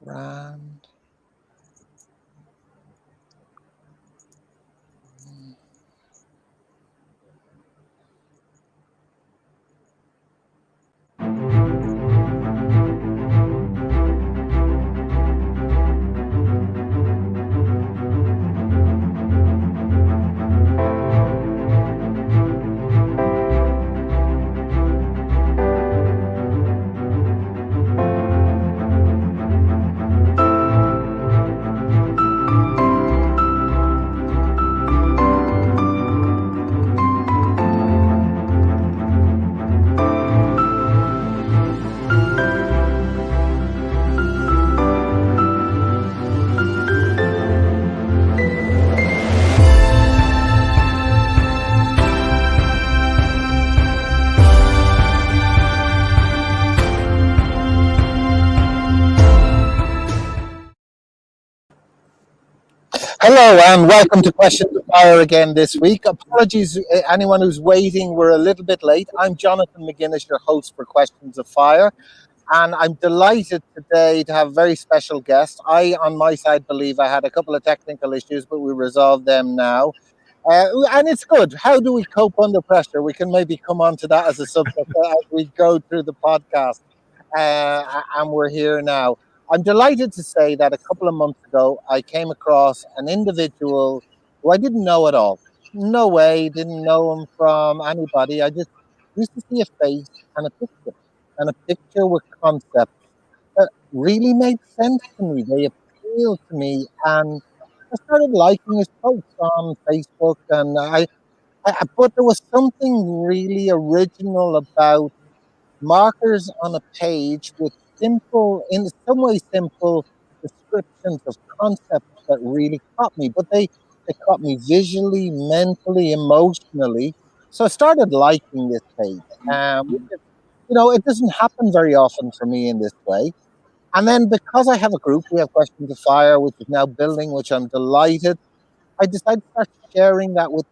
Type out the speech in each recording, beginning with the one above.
Brand. Hello and welcome to Questions of Fire again this week. Apologies, anyone who's waiting, we're a little bit late. I'm Jonathan McGuinness, your host for Questions of Fire, and I'm delighted today to have a very special guest. I, on my side, believe I had a couple of technical issues, but we resolved them now. And it's good. How do we cope under pressure? We can maybe come on to that as a subject as we go through the podcast. And we're here now. I'm delighted to say that a couple of months ago, I came across an individual who I didn't know at all. No way, didn't know him from anybody. I just used to see a face and a picture with concepts that really made sense to me. They appealed to me, and I started liking his posts on Facebook. But there was something really original about markers on a page with simple, in some way simple descriptions of concepts that really caught me. But they caught me visually, mentally, emotionally. So I started liking this page. It doesn't happen very often for me in this way. And then because I have a group, we have Questions of Fire, which is now building, which I'm delighted. I decided to start sharing that with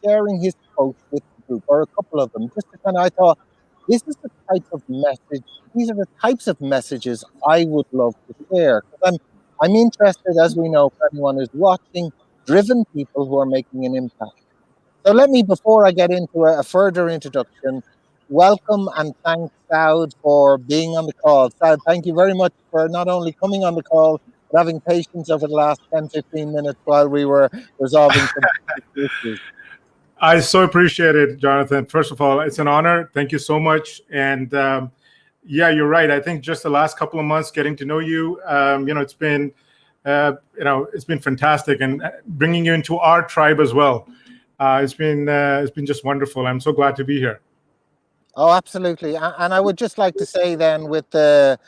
sharing his post with the group, or a couple of them, just to kind of, I thought, this is the type of message. These are the types of messages I would love to share. I'm interested, as we know, for anyone who's watching, driven people who are making an impact. So let me, before I get into a further introduction, welcome and thank Saud for being on the call. Saud, thank you very much for not only coming on the call, but having patience over the last 10, 15 minutes while we were resolving some issues. I so appreciate it, Jonathan. First of all, it's an honor. Thank you so much. And yeah, you're right. I think just the last couple of months getting to know you, it's been, it's been fantastic, and bringing you into our tribe as well. It's been just wonderful. I'm so glad to be here. Oh, absolutely. And I would just like to say then, with the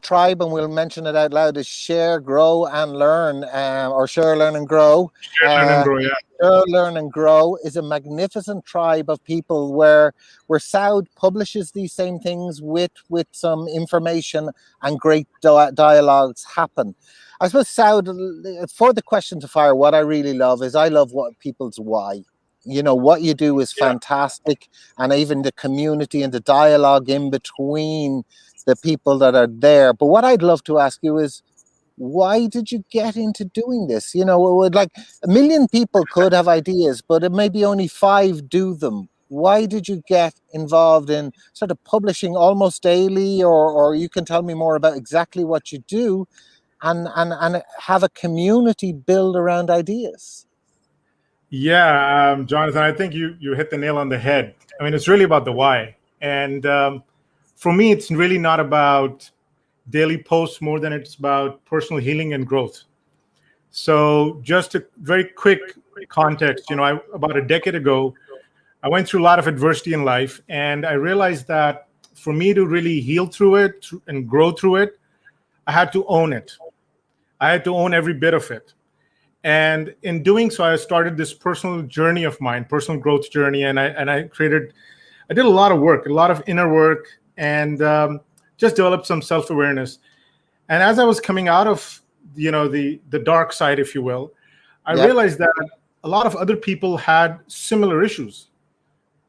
tribe, and we'll mention it out loud, is share, grow, and learn, or share, learn, and grow. Share, learn, and grow, yeah. Share, learn, and grow is a magnificent tribe of people where Saud publishes these same things with some information, and great dialogues happen. I suppose, Saud, for the Question to Fire, what I really love is I love what people's why. What you do is fantastic, and even the community and the dialogue in between the people that are there. But what I'd love to ask you is, why did you get into doing this? Like a million people could have ideas, but maybe only 5 do them. Why did you get involved in sort of publishing almost daily, or you can tell me more about exactly what you do, and have a community build around ideas? Yeah, Jonathan, I think you hit the nail on the head. I mean, it's really about the why. And for me, it's really not about daily posts more than it's about personal healing and growth. So just a very quick context, about a decade ago, I went through a lot of adversity in life, and I realized that for me to really heal through it and grow through it, I had to own it. I had to own every bit of it. And in doing so, I started this personal journey of mine, personal growth journey. And I did a lot of work, a lot of inner work, and just developed some self-awareness. And as I was coming out of, the dark side, if you will, I realized that a lot of other people had similar issues.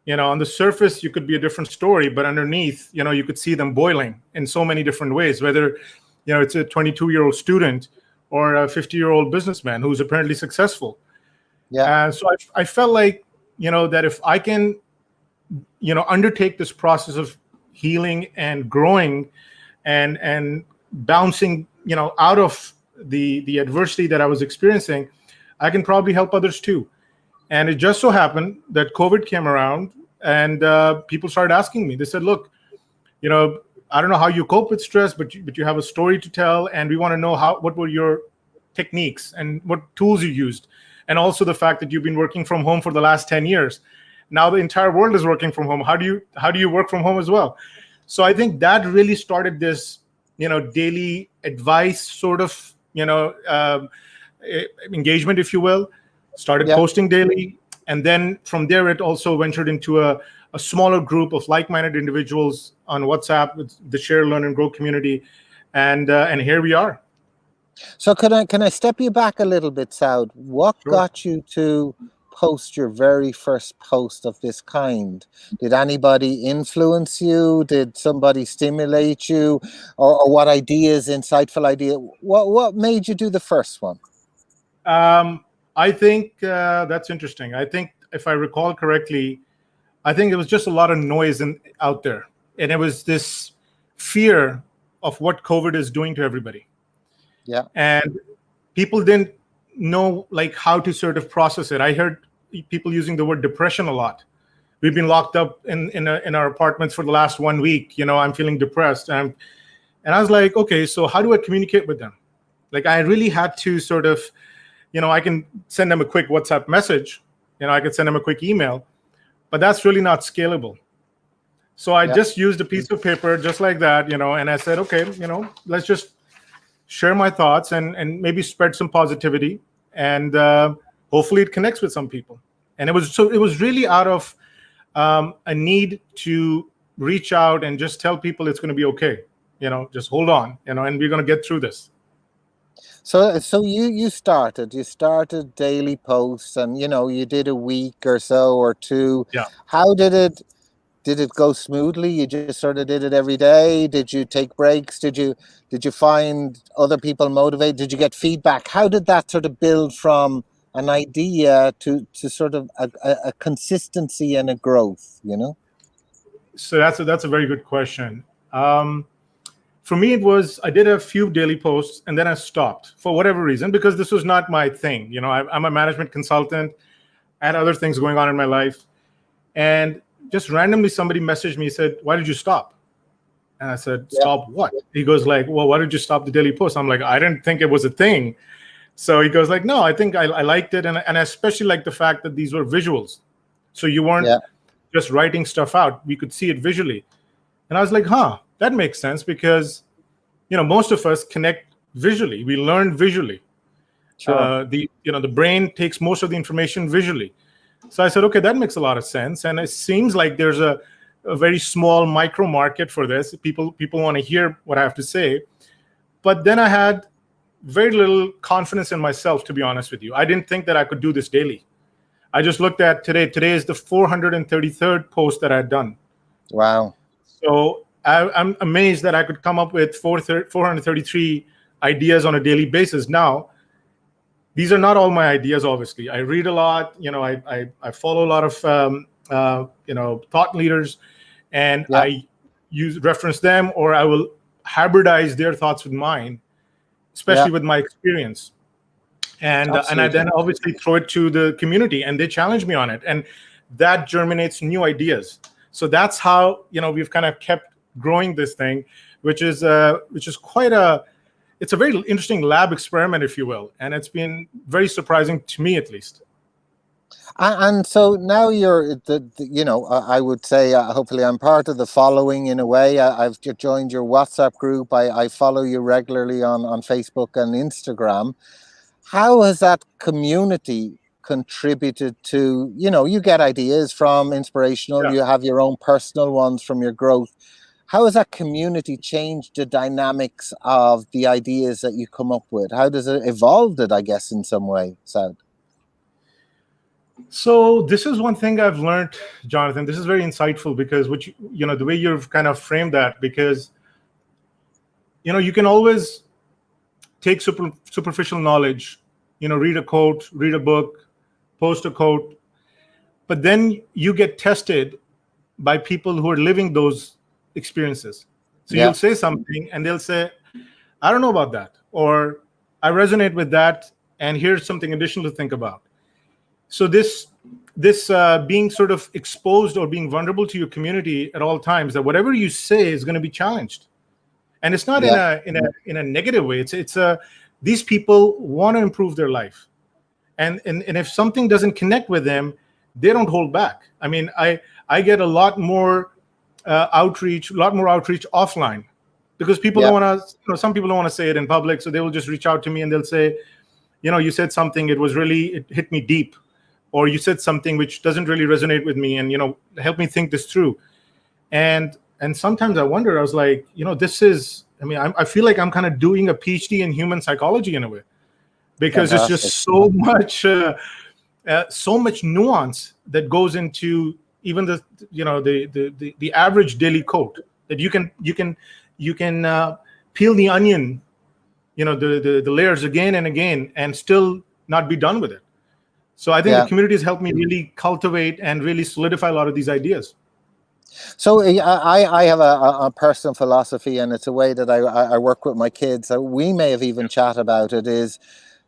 On the surface, you could be a different story, but underneath, you could see them boiling in so many different ways, whether it's a 22-year-old student or a 50-year-old businessman who's apparently successful. Yeah. And so I felt like, that if I can, undertake this process of healing and growing and bouncing, out of the adversity that I was experiencing, I can probably help others too. And it just so happened that COVID came around, and people started asking me. They said, look, I don't know how you cope with stress, but you have a story to tell, and we want to know what were your techniques and what tools you used, and also the fact that you've been working from home for the last 10 years. Now the entire world is working from home. How do you work from home as well? So I think that really started this, daily advice sort of, engagement, if you will. Started posting daily, and then from there it also ventured into a smaller group of like-minded individuals on WhatsApp with the Share, Learn, and Grow community, and here we are. So can I step you back a little bit, Saud? What got you to post your very first post of this kind? Did anybody influence you? Did somebody stimulate you? Or what ideas, insightful idea? What made you do the first one? I think that's interesting. I think if I recall correctly, I think it was just a lot of noise out there. And it was this fear of what COVID is doing to everybody. Yeah. And people didn't know how to sort of process it. I heard people using the word depression a lot. We've been locked up in our apartments for the last 1 week. I'm feeling depressed. And I was like, okay, so how do I communicate with them? I really had to sort of, I can send them a quick WhatsApp message, I could send them a quick email, but that's really not scalable. So I just used a piece of paper just like that, and I said, okay, let's just share my thoughts and maybe spread some positivity, and hopefully it connects with some people. And it was really out of a need to reach out and just tell people it's going to be okay, just hold on, and we're going to get through this. So you started daily posts, and you did a week or so or two. Yeah. How did it go smoothly? You just sort of did it every day? Did you take breaks? Did you find other people motivated? Did you get feedback? How did that sort of build from an idea to sort of a consistency and a growth, So that's a very good question. For me, it was, I did a few daily posts and then I stopped for whatever reason, because this was not my thing. I'm a management consultant. I had other things going on in my life. And just randomly somebody messaged me, said, why did you stop? And I said, stop what? He goes like, well, why did you stop the daily post? I'm like, I didn't think it was a thing. So he goes like, no, I think I liked it. And I especially liked the fact that these were visuals. So you weren't just writing stuff out. We could see it visually. And I was like, that makes sense, because, most of us connect visually. We learn visually. Sure. The brain takes most of the information visually. So I said, okay, that makes a lot of sense. And it seems like there's a very small micro market for this. People want to hear what I have to say. But then I had very little confidence in myself, to be honest with you. I didn't think that I could do this daily. I just looked at today. Today is the 433rd post that I'd done. Wow. So I'm amazed that I could come up with 433 ideas on a daily basis. Now, these are not all my ideas, obviously. I read a lot. I follow a lot of thought leaders, and I reference them, or I will hybridize their thoughts with mine, especially with my experience. And I then obviously throw it to the community, and they challenge me on it, and that germinates new ideas. So that's how we've kind of kept growing this thing, which is quite it's a very interesting lab experiment, if you will, and it's been very surprising to me, at least. And so now you're I would say hopefully I'm part of the following in a way. I've joined your WhatsApp group. I follow you regularly on Facebook and Instagram. How has that community contributed to, you get ideas from inspirational, you have your own personal ones from your growth. How has that community changed the dynamics of the ideas that you come up with? How does it evolve it, I guess, in some way, Saud? So this is one thing I've learned, Jonathan. This is very insightful, because the way you've kind of framed that, because you can always take superficial knowledge, read a quote, read a book, post a quote, but then you get tested by people who are living those experiences. So Yeah. you'll say something and they'll say, I don't know about that, or I resonate with that, and here's something additional to think about. So this being sort of exposed or being vulnerable to your community at all times, that whatever you say is going to be challenged, and it's not Yeah. in a negative way. It's these people want to improve their life, and if something doesn't connect with them, they don't hold back. I mean, I get a lot more outreach offline, because people Yeah. don't want to. Some people don't want to say it in public, so they will just reach out to me and they'll say, you said something, it hit me deep, or you said something which doesn't really resonate with me, and help me think this through. And sometimes I wonder, I was like, this is, I feel like I'm kind of doing a PhD in human psychology in a way, because it's Fantastic. just so much nuance that goes into even the average daily quote, that you can peel the onion, the layers again and again, and still not be done with it. So I think the Yeah. community has helped me really cultivate and really solidify a lot of these ideas. So I have a personal philosophy, and it's a way that I work with my kids. We may have even chat about it. Is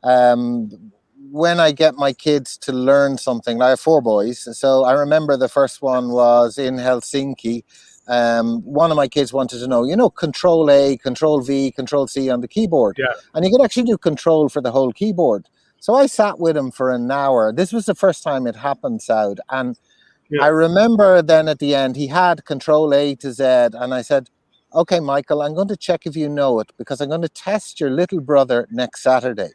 um, when I get my kids to learn something. I have 4 boys, so I remember the first one was in Helsinki. One of my kids wanted to know, Control A, Control V, Control C on the keyboard, Yeah. and you could actually do Control for the whole keyboard. So I sat with him for an hour. This was the first time it happened, Saud, and Yeah. I remember then at the end, he had Control A to Z, and I said, okay, Michael, I'm going to check if you know it, because I'm going to test your little brother next Saturday.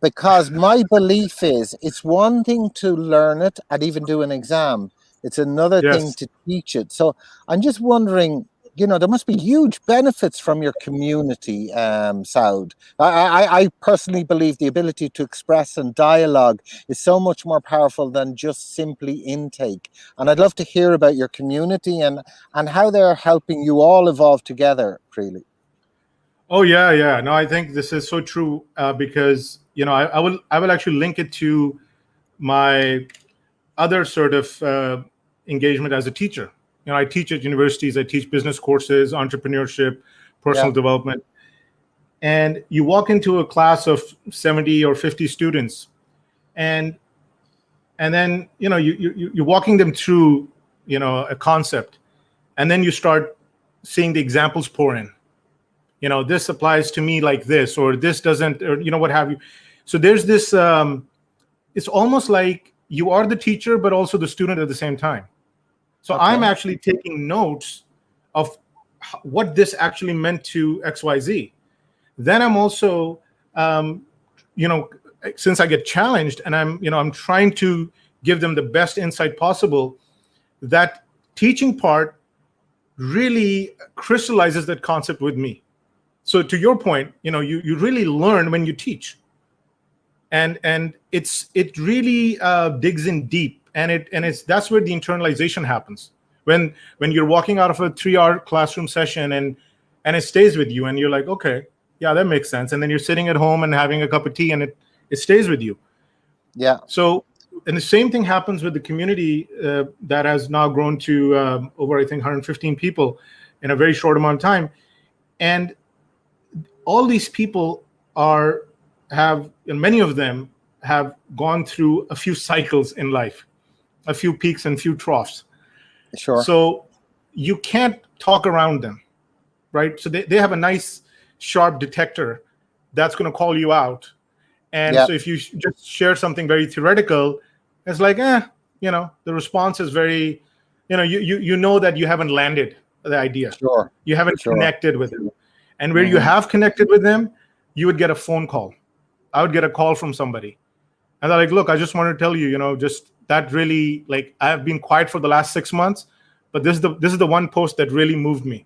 Because my belief is it's one thing to learn it and even do an exam. It's another thing Yes. to teach it. So I'm just wondering, there must be huge benefits from your community, Saud. I personally believe the ability to express and dialogue is so much more powerful than just simply intake. And I'd love to hear about your community and how they're helping you all evolve together, really. Oh yeah. No, I think this is so true, because I will actually link it to my other sort of engagement as a teacher. I teach at universities. I teach business courses, entrepreneurship, Yeah, personal development, and you walk into a class of 70 or 50 students, and then you're walking them through a concept, and then you start seeing the examples pour in. This applies to me like this, or this doesn't, or what have you. So there's this it's almost like you are the teacher but also the student at the same time. So I'm okay. actually taking notes of what this actually meant to XYZ. Then I'm also you know since I get challenged, and I'm trying to give them the best insight possible, that teaching part really crystallizes that concept with me. So to your point, you really learn when you teach, and it really digs in deep, and it's that's where the internalization happens, when you're walking out of a 3-hour classroom session, and it stays with you, and you're like, okay, yeah, that makes sense. And then you're sitting at home and having a cup of tea, and it stays with you. Yeah, So, and the same thing happens with the community that has now grown to over, I think, 115 people in a very short amount of time. And all these people and many of them have gone through a few cycles in life, a few peaks and few troughs. sure. So you can't talk around them, right? So they have a nice sharp detector that's going to call you out. And Yeah, so if you just share something very theoretical, it's like, the response is very, you know that you haven't landed the idea. sure. You haven't Sure. connected with them. And where you Hmm. have connected with them, you would get a phone call. I would get a call from somebody. And they're like, look, I just wanted to tell you, just that really, like, I have been quiet for the last 6 months, but this is the one post that really moved me.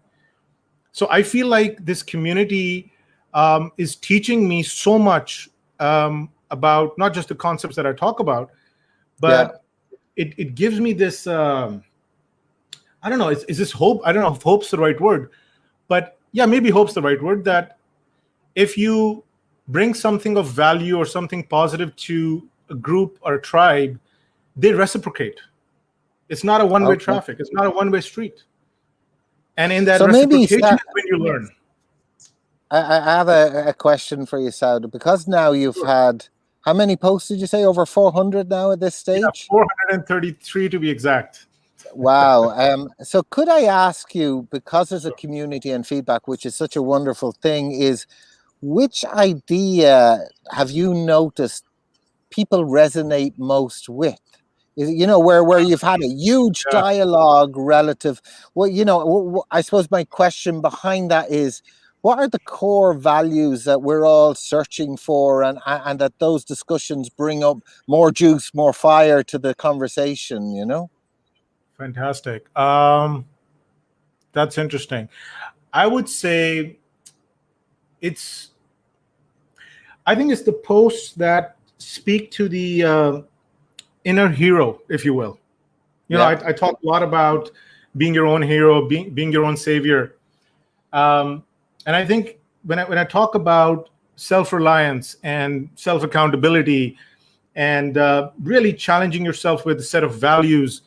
So I feel like this community is teaching me so much about not just the concepts that I talk about, Yeah, but it gives me this, I don't know, is this hope? I don't know if hope's the right word, but yeah, maybe hope's the right word, that if you bring something of value or something positive to a group or a tribe, they reciprocate. It's not a one-way Okay. traffic. It's not a one-way street. And in that So maybe reciprocation is when you learn. I have a question for you, Saud, because now you've Sure. had, how many posts did you say? Over 400 now at this Yeah, stage? 433 to be exact. Wow. So could I ask you, because there's a Sure. community and feedback, which is such a wonderful thing, is which idea have you noticed people resonate most with? Is it, where you've had a huge Yeah. dialogue relative? Well, I suppose my question behind that is, what are the core values that we're all searching for, and that those discussions bring up more juice, more fire to the conversation? Fantastic. That's interesting. I would say it's, I think it's the posts that speak to the inner hero, if you will. Yeah, I talk a lot about being your own hero, being your own savior. And I think when I talk about self-reliance and self-accountability and really challenging yourself with a set of values,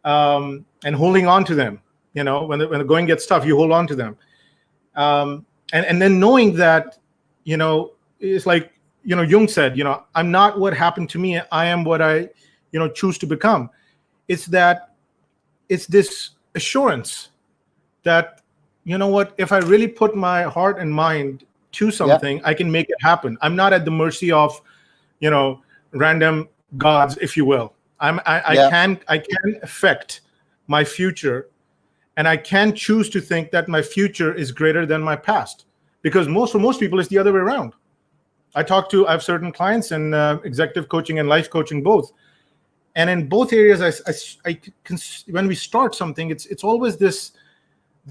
and holding on to them, when the going gets tough, you hold on to them. And then knowing that, it's like, Jung said, I'm not what happened to me. I am what I, choose to become. It's this assurance that, what, if I really put my heart and mind to something, I can make it happen. I'm not at the mercy of, random gods, if you will. I can affect my future, and I can choose to think that my future is greater than my past, because for most people it's the other way around. I have certain clients in executive coaching and life coaching both, and in both areas, when we start something, it's always the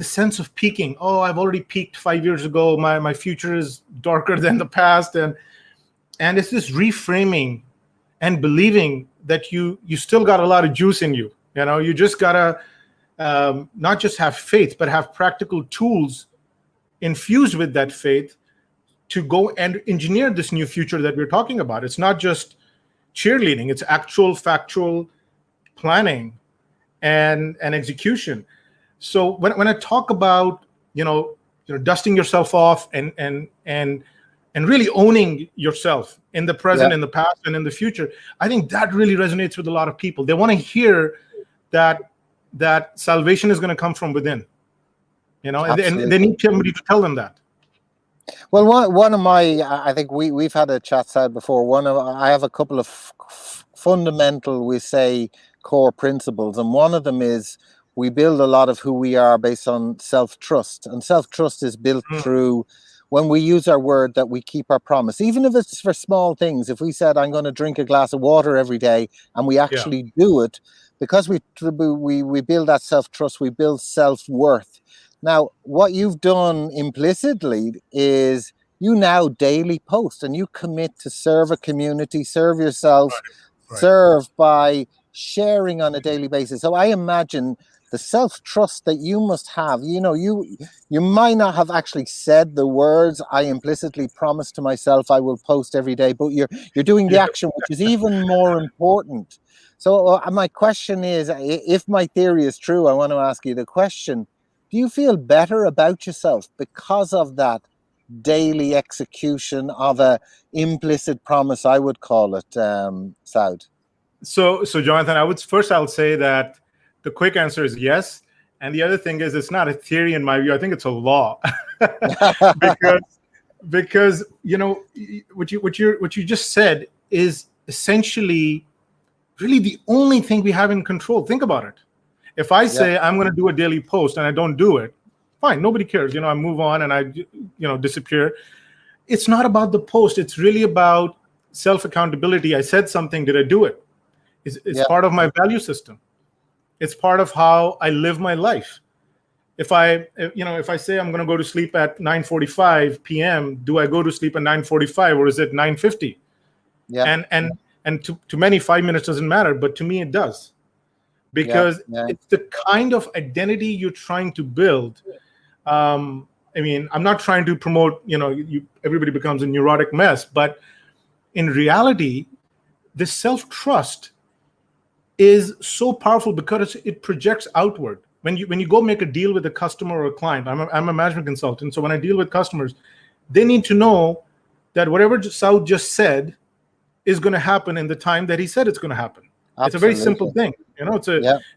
sense of peaking. Oh, I've already peaked 5 years ago. My future is darker than the past, and it's this reframing and believing that you still got a lot of juice in you. You just gotta not just have faith, but have practical tools infused with that faith to go and engineer this new future that we're talking about. It's not just cheerleading; it's actual factual planning and execution. So when I talk about dusting yourself off and really owning yourself in the present, in the past, and in the future, I think that really resonates with a lot of people. They want to hear that salvation is going to come from within, and they need somebody to tell them that. Well, one of my, I think we've had a chat side before. I have a couple of fundamental, we say, core principles, and one of them is we build a lot of who we are based on self-trust, and self-trust is built through when we use our word that we keep our promise, even if it's for small things. If we said, I'm going to drink a glass of water every day, and we actually do it, because we build that self-trust, we build self-worth. Now, what you've done implicitly is you now daily post, and you commit to serve a community, serve yourself, serve by sharing on a daily basis. So I imagine the self-trust that you must have, you might not have actually said the words, I implicitly promise to myself I will post every day, but you're doing the action, which is even more important. So my question is, if my theory is true, I want to ask you the question, do you feel better about yourself because of that daily execution of a implicit promise, I would call it, Saud? So Jonathan, I'll say that the quick answer is yes. And the other thing is, it's not a theory in my view. I think it's a law. because what you just said is essentially really the only thing we have in control. Think about it. If I say I'm going to do a daily post and I don't do it, fine, nobody cares. I move on and I disappear. It's not about the post. It's really about self-accountability. I said something, did I do it? It's part of my value system. It's part of how I live my life. If I say I'm going to go to sleep at 9:45 p.m., do I go to sleep at 9:45 or is it 9:50? Yeah. And to many, 5 minutes doesn't matter, but to me it does, because it's the kind of identity you're trying to build. I mean, I'm not trying to promote, everybody becomes a neurotic mess, but in reality, this self-trust is so powerful because it projects outward. When you go make a deal with a customer or a client, I'm a management consultant, so when I deal with customers, they need to know that whatever Saud just said is going to happen in the time that he said it's going to happen. Absolutely. It's a very simple thing.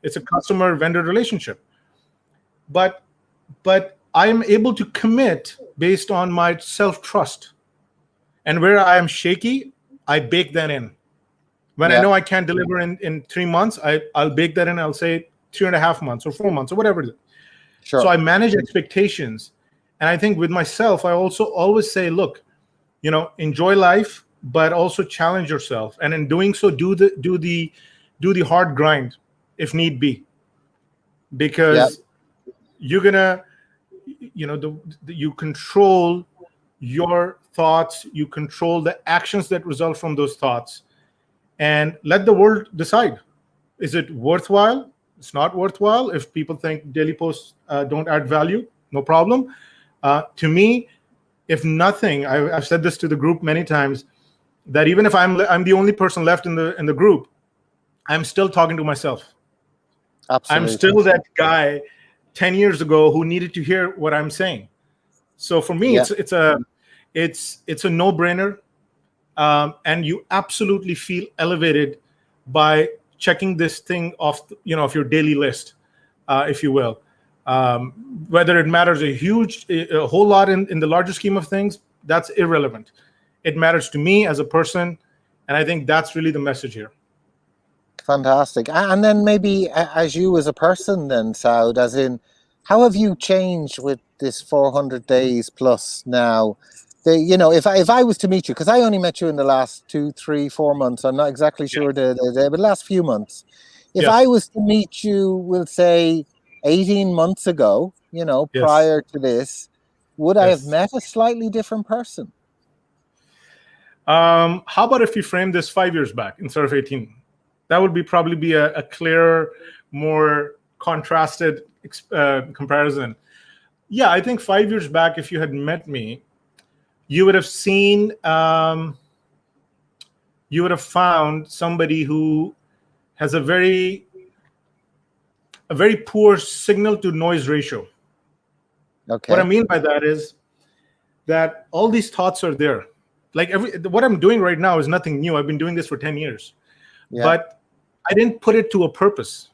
It's a customer vendor relationship. But I am able to commit based on my self-trust. And where I am shaky, I bake that in. When I know I can't deliver in 3 months, I'll bake that in. I'll say 3.5 months or 4 months or whatever it is. Sure. So I manage expectations. And I think with myself, I also always say, look, enjoy life, but also challenge yourself. And in doing so, do the hard grind if need be. Because you're gonna, you control your thoughts, you control the actions that result from those thoughts, and let the world decide. Is it worthwhile? It's not worthwhile. If people think daily posts don't add value, no problem. To me, if nothing, I've said this to the group many times, that even if I'm the only person left in the group, I'm still talking to myself. Absolutely. I'm still that guy 10 years ago who needed to hear what I'm saying. So for me, it's a no-brainer, and you absolutely feel elevated by checking this thing off, of your daily list, if you will. Whether it matters a whole lot in the larger scheme of things, that's irrelevant. It matters to me as a person, and I think that's really the message here. Fantastic. And then maybe as you as a person then, Saud, as in, how have you changed with this 400 days plus now? If I was to meet you, because I only met you in the last 2, 3, 4 months, I'm not exactly sure the but last few months. If I was to meet you, we'll say 18 months ago, prior to this, would I have met a slightly different person? How about if you frame this 5 years back instead of 18? That would probably be a clearer, more contrasted comparison. Yeah, I think 5 years back, if you had met me, you would have seen, you would have found somebody who has a very poor signal to noise ratio. Okay. What I mean by that is that all these thoughts are there. Like what I'm doing right now is nothing new. I've been doing this for 10 years, but I didn't put it to a purpose.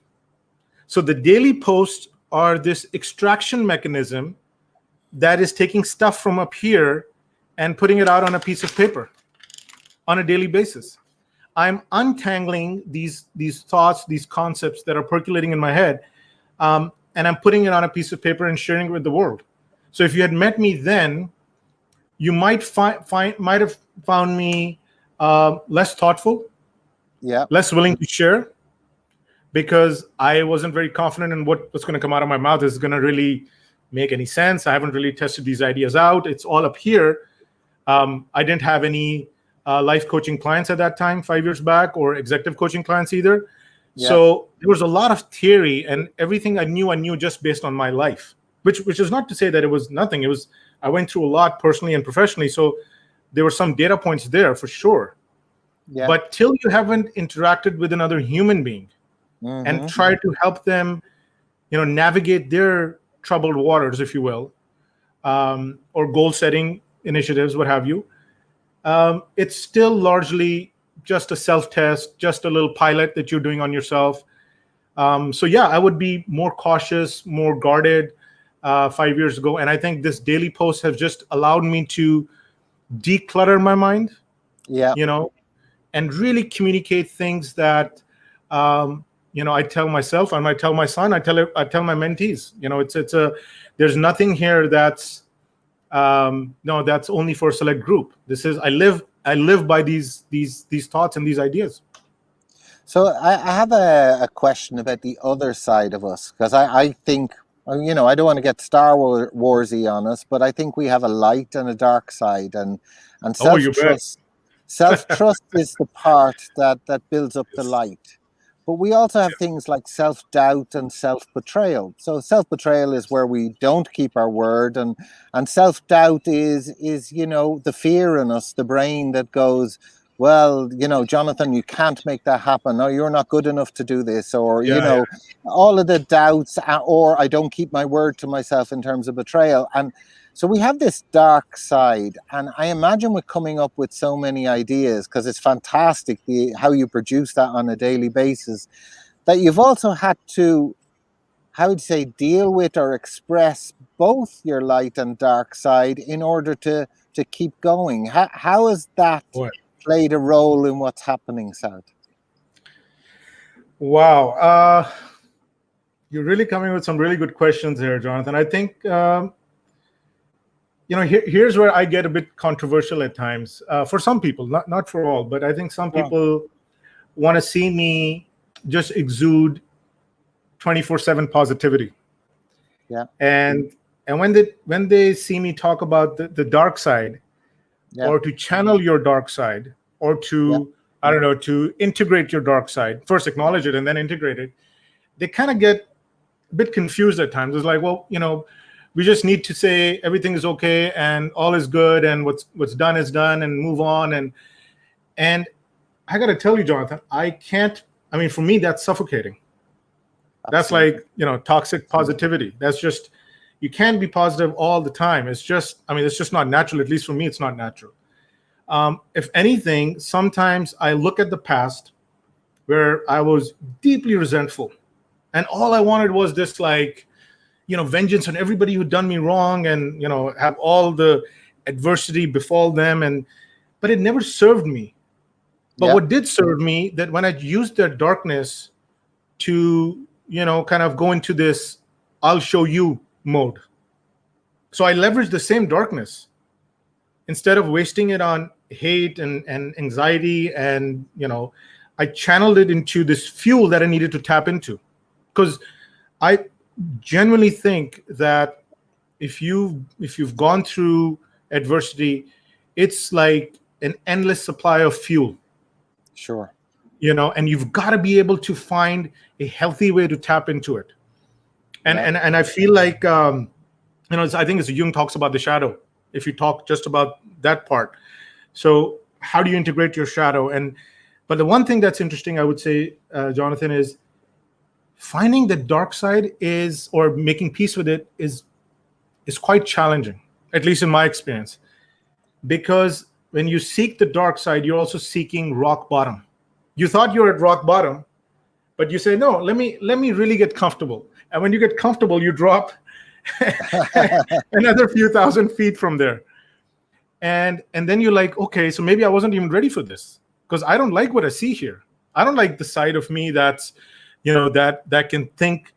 So the daily posts are this extraction mechanism that is taking stuff from up here and putting it out on a piece of paper on a daily basis. I'm untangling these thoughts, these concepts that are percolating in my head, and I'm putting it on a piece of paper and sharing it with the world. So if you had met me then, you might have found me less thoughtful, less willing to share, because I wasn't very confident in what was going to come out of my mouth is going to really make any sense. I haven't really tested these ideas out. It's all up here. I didn't have any life coaching clients at that time, 5 years back, or executive coaching clients either. So there was a lot of theory, and everything I knew just based on my life, which is not to say that it was nothing. I went through a lot personally and professionally. So there were some data points there for sure. But till you haven't interacted with another human being and tried to help them, navigate their troubled waters, if you will, or goal setting initiatives, what have you, it's still largely just a self-test, just a little pilot that you're doing on yourself. So yeah, I would be more cautious, more guarded 5 years ago. And I think this daily post has just allowed me to declutter my mind, and really communicate things that, I tell myself, and I tell my son, I tell my mentees, there's nothing here that's, that's only for a select group. This is, I live by these thoughts and these ideas. So I have a question about the other side of us, because I think, I don't want to get Star Warsy on us, but I think we have a light and a dark side, and self-trust. Self-trust is the part that builds up the light. But we also have things like self-doubt and self-betrayal. So self-betrayal is where we don't keep our word, and self-doubt is the fear in us, the brain that goes, well, Jonathan, you can't make that happen. No, you're not good enough to do this, or Yeah. all of the doubts, or I don't keep my word to myself in terms of betrayal. And so we have this dark side, and I imagine we're coming up with so many ideas, because it's fantastic how you produce that on a daily basis, that you've also had to, how would you say, deal with or express both your light and dark side in order to keep going. How has that What? played a role in what's happening, Saud? Wow. You're really coming with some really good questions here, Jonathan. I think, here's where I get a bit controversial at times. For some people, not for all, but I think some people want to see me just exude 24/7 positivity. Yeah. And when they see me talk about the dark side, or to channel your dark side, or to I don't know, to integrate your dark side, first acknowledge it and then integrate it, they kind of get a bit confused at times. It's like, well, we just need to say everything is okay and all is good and what's done is done and move on. And I got to tell you, Jonathan, I can't. I mean, for me, that's suffocating. That's like, toxic positivity. That's just, you can't be positive all the time. It's just not natural. At least for me, it's not natural. If anything, sometimes I look at the past where I was deeply resentful, and all I wanted was this, like, vengeance on everybody who'd done me wrong, and, have all the adversity befall them. But it never served me. But what did serve me, that when I used that darkness to, kind of go into this I'll show you mode. So I leveraged the same darkness instead of wasting it on hate and anxiety. And, I channeled it into this fuel that I needed to tap into. Because I genuinely think that if you've gone through adversity, it's like an endless supply of fuel. Sure. And you've got to be able to find a healthy way to tap into it. And I feel like, I think as Jung talks about the shadow, if you talk just about that part. So how do you integrate your shadow? But the one thing that's interesting, I would say, Jonathan, is finding the dark side or making peace with it is quite challenging, at least in my experience. Because when you seek the dark side, you're also seeking rock bottom. You thought you were at rock bottom, but you say, no, let me really get comfortable. And when you get comfortable, you drop another few thousand feet from there. And then you're like, okay, so maybe I wasn't even ready for this, because I don't like what I see here. I don't like the side of me that's, that can think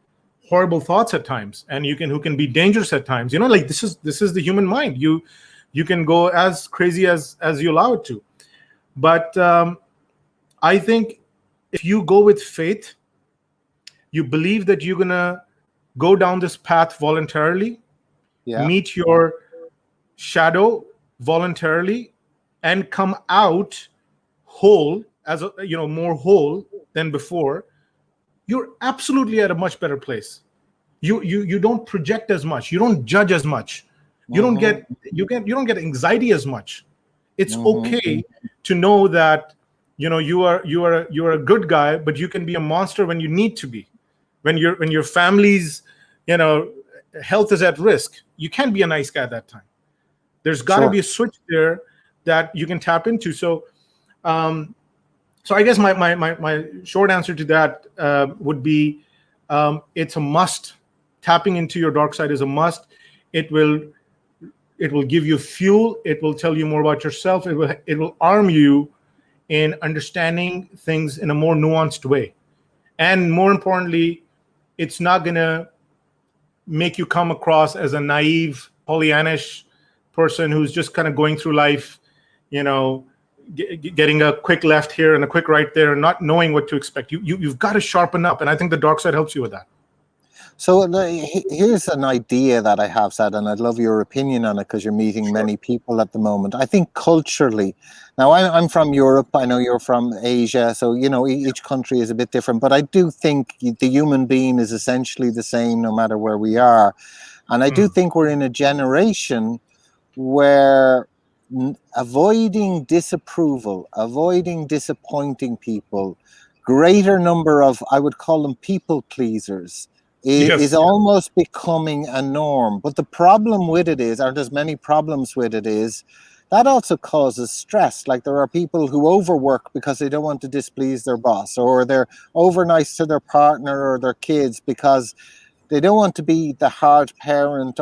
horrible thoughts at times, and who can be dangerous at times. Like this is the human mind. You can go as crazy as you allow it to. But I think if you go with faith, you believe that you're gonna go down this path voluntarily, meet your shadow voluntarily, and come out whole, as more whole than before, you're absolutely at a much better place. You don't project as much, you don't judge as much, you don't get anxiety as much. It's okay to know that you are a good guy, but you can be a monster when you need to be. When your family's health is at risk, you can't be a nice guy at that time. There's got to be a switch there that you can tap into. So I guess my short answer to that would be, it's a must. Tapping into your dark side is a must. It will give you fuel. It will tell you more about yourself. It will arm you in understanding things in a more nuanced way. And more importantly, it's not going to make you come across as a naive, Pollyannish person who's just kind of going through life, getting a quick left here and a quick right there and not knowing what to expect. You've got to sharpen up. And I think the dark side helps you with that. So here's an idea that I have, Saud, and I'd love your opinion on it because you're meeting Sure. many people at the moment. I think culturally, now I'm from Europe, I know you're from Asia, so each country is a bit different, but I do think the human being is essentially the same no matter where we are. And I do think we're in a generation where avoiding disapproval, avoiding disappointing people, greater number of, I would call them people pleasers, is Yes. almost becoming a norm. But the problem with it is, or there's many problems with it, is that also causes stress. Like there are people who overwork because they don't want to displease their boss, or they're over nice to their partner or their kids because they don't want to be the hard parent,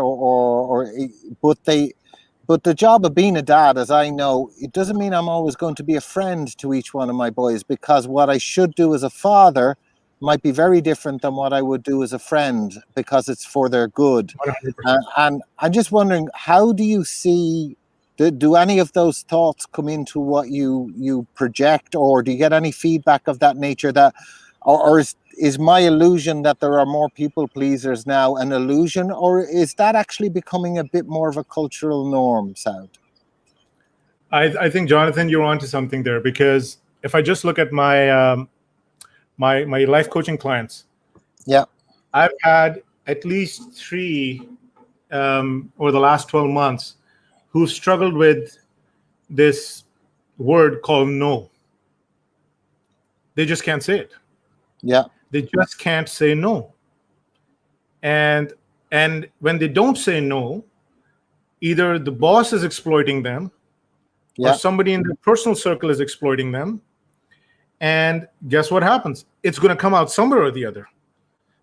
but the job of being a dad, as I know, it doesn't mean I'm always going to be a friend to each one of my boys, because what I should do as a father might be very different than what I would do as a friend, because it's for their good. 100%. And I'm just wondering, how do you see, do any of those thoughts come into what you project, or do you get any feedback of that nature, that, or is my illusion that there are more people pleasers now an illusion, or is that actually becoming a bit more of a cultural norm, Saud? I think, Jonathan, you're onto something there, because if I just look at my my life coaching clients, Yeah. I've had at least 3 over the last 12 months who've struggled with this word called no. They just can't say it. Yeah. They just can't say no. And when they don't say no, either the boss is exploiting them, or Yeah. somebody in their personal circle is exploiting them. And guess what happens? It's going to come out somewhere or the other.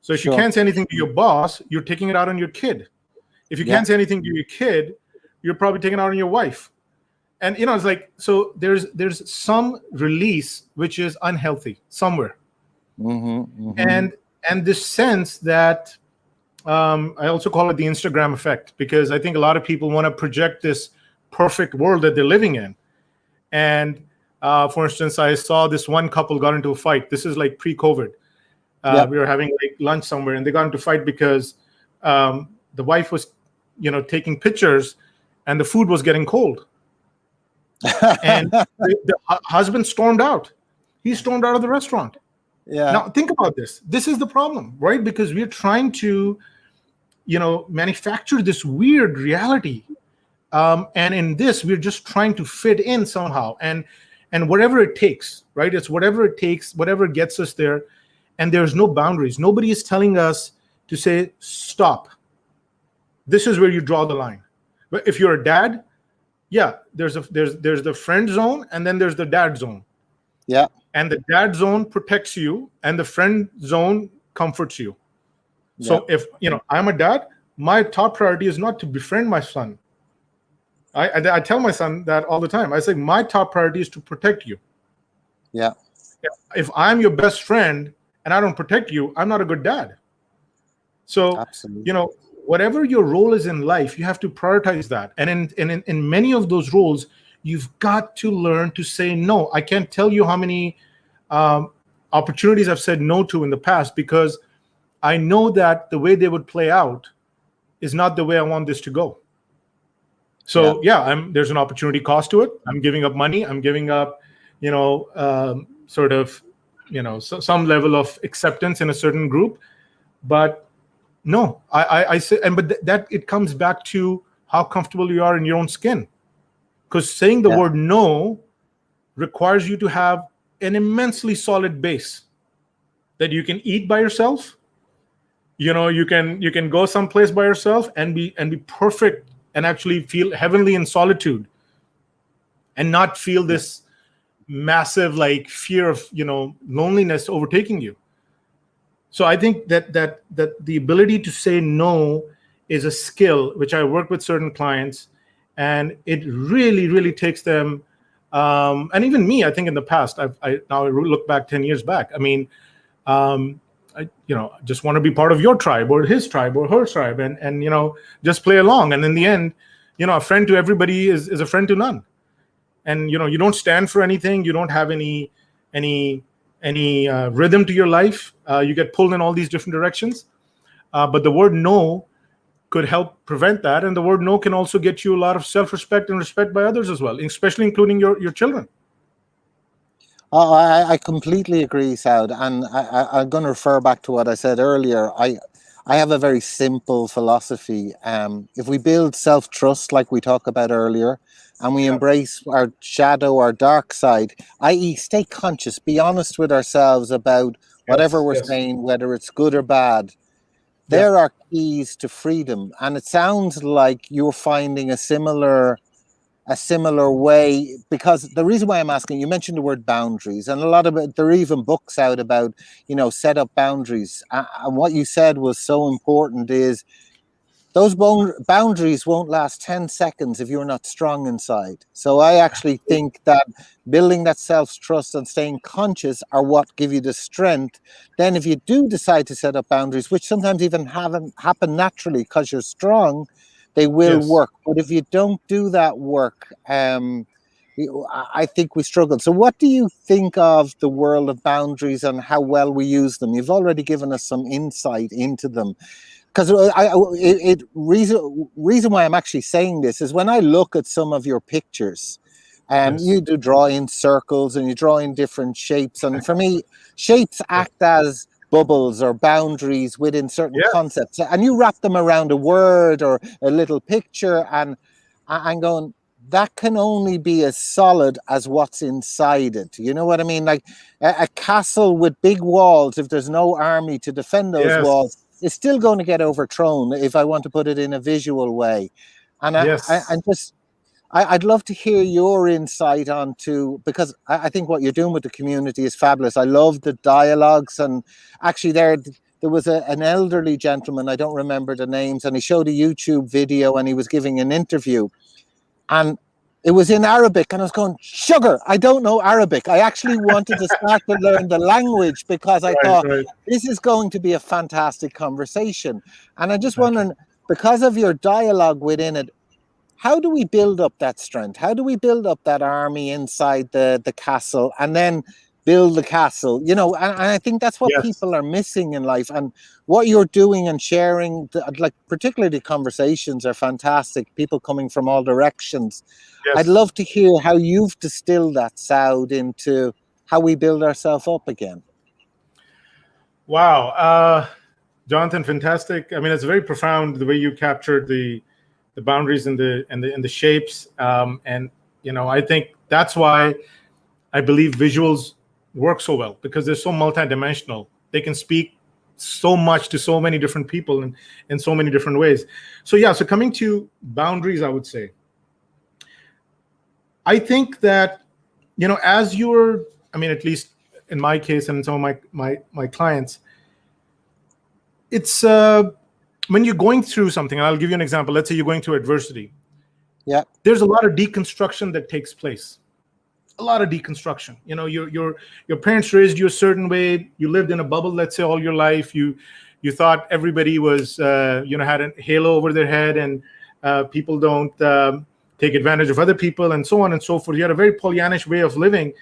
So if you Sure. can't say anything to your boss, you're taking it out on your kid. If you Yeah. can't say anything to your kid, you're probably taking it out on your wife. And it's like, so there's some release which is unhealthy somewhere. And this sense that I also call it the Instagram effect, because I think a lot of people want to project this perfect world that they're living in. And for instance, I saw this one couple got into a fight. This is like pre-COVID. We were having like lunch somewhere, and they got into a fight because the wife was, taking pictures, and the food was getting cold. And the husband stormed out. He stormed out of the restaurant. Yeah. Now think about this. This is the problem, right? Because we're trying to, manufacture this weird reality. And in this, we're just trying to fit in somehow, and whatever it takes, right? It's whatever it takes, whatever gets us there. And there's no boundaries. Nobody is telling us to say, stop. This is where you draw the line. But if you're a dad, yeah, there's the friend zone, and then there's the dad zone. Yeah. And the dad zone protects you, and the friend zone comforts you. So if I'm a dad, my top priority is not to befriend my son. I tell my son that all the time. I say my top priority is to protect you. Yeah. If I'm your best friend and I don't protect you, I'm not a good dad. So Absolutely. whatever your role is in life, you have to prioritize that. And in many of those roles, you've got to learn to say no. I can't tell you how many opportunities I've said no to in the past, because I know that the way they would play out is not the way I want this to go. So there's an opportunity cost to it. I'm giving up money. I'm giving up, sort of, some level of acceptance in a certain group. But no, I say, but that it comes back to how comfortable you are in your own skin. Because saying the word no requires you to have an immensely solid base that you can eat by yourself. You can go someplace by yourself and be perfect, and actually feel heavenly in solitude, and not feel this massive like fear of loneliness overtaking you. So I think that the ability to say no is a skill which I work with certain clients, and it really takes them. And even me, I think in the past, I now look back 10 years back. I mean, I just want to be part of your tribe or his tribe or her tribe, and just play along. And in the end, a friend to everybody is a friend to none. And you don't stand for anything. You don't have any rhythm to your life. You get pulled in all these different directions. But the word no could help prevent that. And the word no can also get you a lot of self-respect and respect by others as well, especially including your children. Oh, I completely agree, Saud, and I'm going to refer back to what I said earlier. I have a very simple philosophy. If we build self-trust, like we talked about earlier, and we embrace our shadow, our dark side, i.e., stay conscious, be honest with ourselves about whatever we're saying, whether it's good or bad. There are keys to freedom, and it sounds like you're finding a similar way, because the reason why I'm asking, you mentioned the word boundaries, and a lot of it, there are even books out about, set up boundaries. And what you said was so important is those boundaries won't last 10 seconds if you're not strong inside. So I actually think that building that self-trust and staying conscious are what give you the strength. Then if you do decide to set up boundaries, which sometimes even happen naturally because you're strong, they will work. But if you don't do that work, I think we struggle. So what do you think of the world of boundaries and how well we use them? You've already given us some insight into them. Because reason why I'm actually saying this is when I look at some of your pictures, you do draw in circles and you draw in different shapes. And for me, shapes act as bubbles or boundaries within certain concepts. And you wrap them around a word or a little picture. And I'm going, that can only be as solid as what's inside it. You know what I mean? Like a castle with big walls, if there's no army to defend those walls, it's still going to get overthrown, if I want to put it in a visual way. And I'd love to hear your insight onto, because I think what you're doing with the community is fabulous. I love the dialogues, and actually there was an elderly gentleman, I don't remember the names, and he showed a YouTube video and he was giving an interview, and it was in Arabic, and I was going, sugar, I don't know Arabic. I actually wanted to start to learn the language because I thought this is going to be a fantastic conversation. And I'm just wondering, because of your dialogue within it, how do we build up that strength? How do we build up that army inside the castle and then build the castle? And I think that's what people are missing in life. And what you're doing and sharing, like particularly conversations, are fantastic. People coming from all directions. I'd love to hear how you've distilled that, Saud, into how we build ourselves up again. Wow. Jonathan, fantastic. I mean, it's very profound the way you captured the boundaries and the shapes. And I think that's why I believe visuals work so well, because they're so multidimensional. They can speak so much to so many different people in so many different ways. So coming to boundaries, I would say, I think that, as at least in my case and some of my clients, it's when you're going through something, and I'll give you an example. Let's say you're going through adversity. Yeah. There's a lot of deconstruction that takes place. A lot of deconstruction. Your parents raised you a certain way. You lived in a bubble, let's say, all your life. You thought everybody was, had a halo over their head, and people don't take advantage of other people, and so on and so forth. You had a very Pollyannish way of living,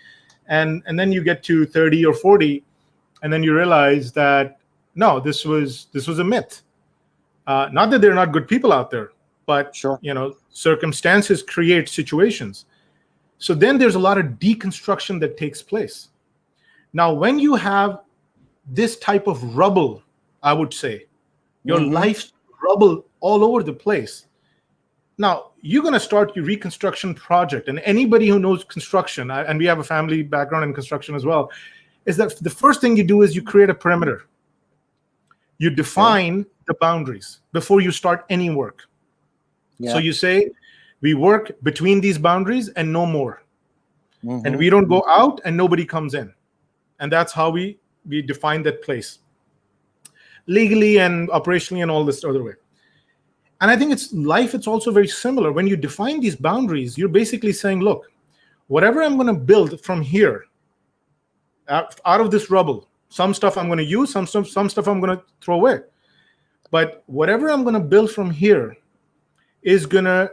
and then you get to 30 or 40, and then you realize that no, this was a myth. Not that there are not good people out there, but circumstances create situations. So then there's a lot of deconstruction that takes place. Now, when you have this type of rubble, I would say, your life's rubble all over the place. Now, you're going to start your reconstruction project. And anybody who knows construction, and we have a family background in construction as well, is that the first thing you do is you create a perimeter. You define the boundaries before you start any work. So you say, we work between these boundaries and no more. And we don't go out and nobody comes in. And that's how we define that place legally and operationally and all this other way. And I think it's also very similar. When you define these boundaries, you're basically saying, look, whatever I'm going to build from here, out of this rubble, some stuff I'm going to use, some stuff I'm going to throw away. But whatever I'm going to build from here is going to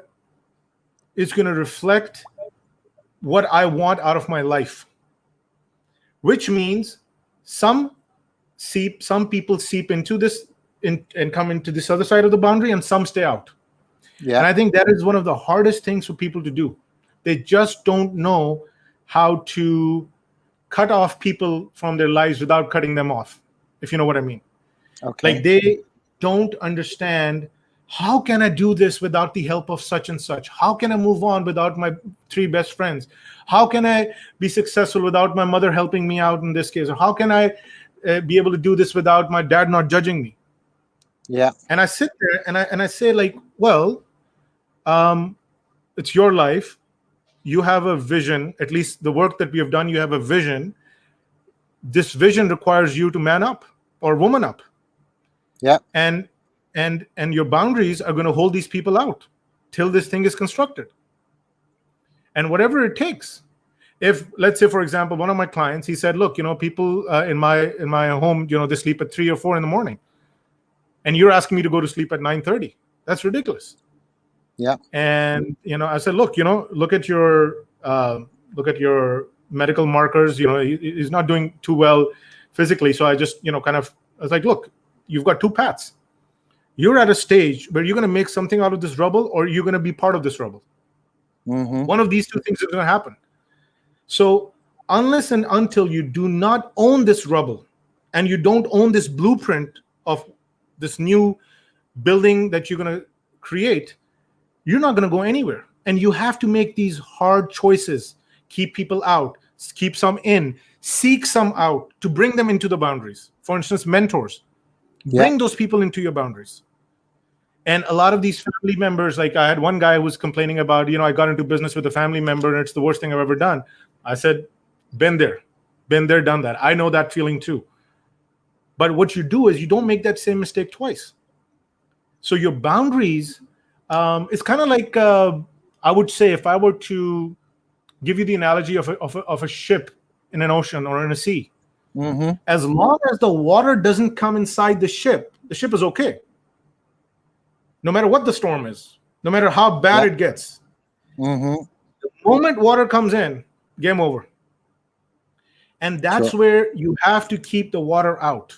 reflect what I want out of my life, which means some people seep into this in and come into this other side of the boundary, and some stay out. Yeah. And I think that is one of the hardest things for people to do. They just don't know how to cut off people from their lives without cutting them off, if you know what I mean. Okay. Like, they don't understand, how can I do this without the help of such and such? How can I move on without my 3 best friends? How can I be successful without my mother helping me out in this case? Or how can I be able to do this without my dad not judging me? Yeah. And I sit there and I say, like, well, it's your life. You have a vision. At least the work that we have done, you have a vision. This vision requires you to man up or woman up. Yeah. And your boundaries are going to hold these people out till this thing is constructed. And whatever it takes. If, let's say, for example, one of my clients, he said, look, people in my home, they sleep at 3 or 4 in the morning, and you're asking me to go to sleep at 9:30. That's ridiculous. Yeah. And I said, look, look at your medical markers. He's not doing too well physically. So I just I was like, look, you've got 2 paths. You're at a stage where you're going to make something out of this rubble, or you're going to be part of this rubble. Mm-hmm. One of these 2 things is going to happen. So unless and until you do not own this rubble, and you don't own this blueprint of this new building that you're going to create, you're not going to go anywhere. And you have to make these hard choices. Keep people out, keep some in, seek some out to bring them into the boundaries. For instance, mentors. Bring those people into your boundaries. And a lot of these family members, like I had one guy who was complaining about, I got into business with a family member and it's the worst thing I've ever done. I said, been there, done that. I know that feeling too. But what you do is you don't make that same mistake twice. So your boundaries, it's kind of like, I would say, if I were to give you the analogy of a ship in an ocean or in a sea, Mm-hmm. as long as the water doesn't come inside the ship is okay. No matter what the storm is, no matter how bad it gets. Mm-hmm. The moment water comes in, game over. And that's where you have to keep the water out.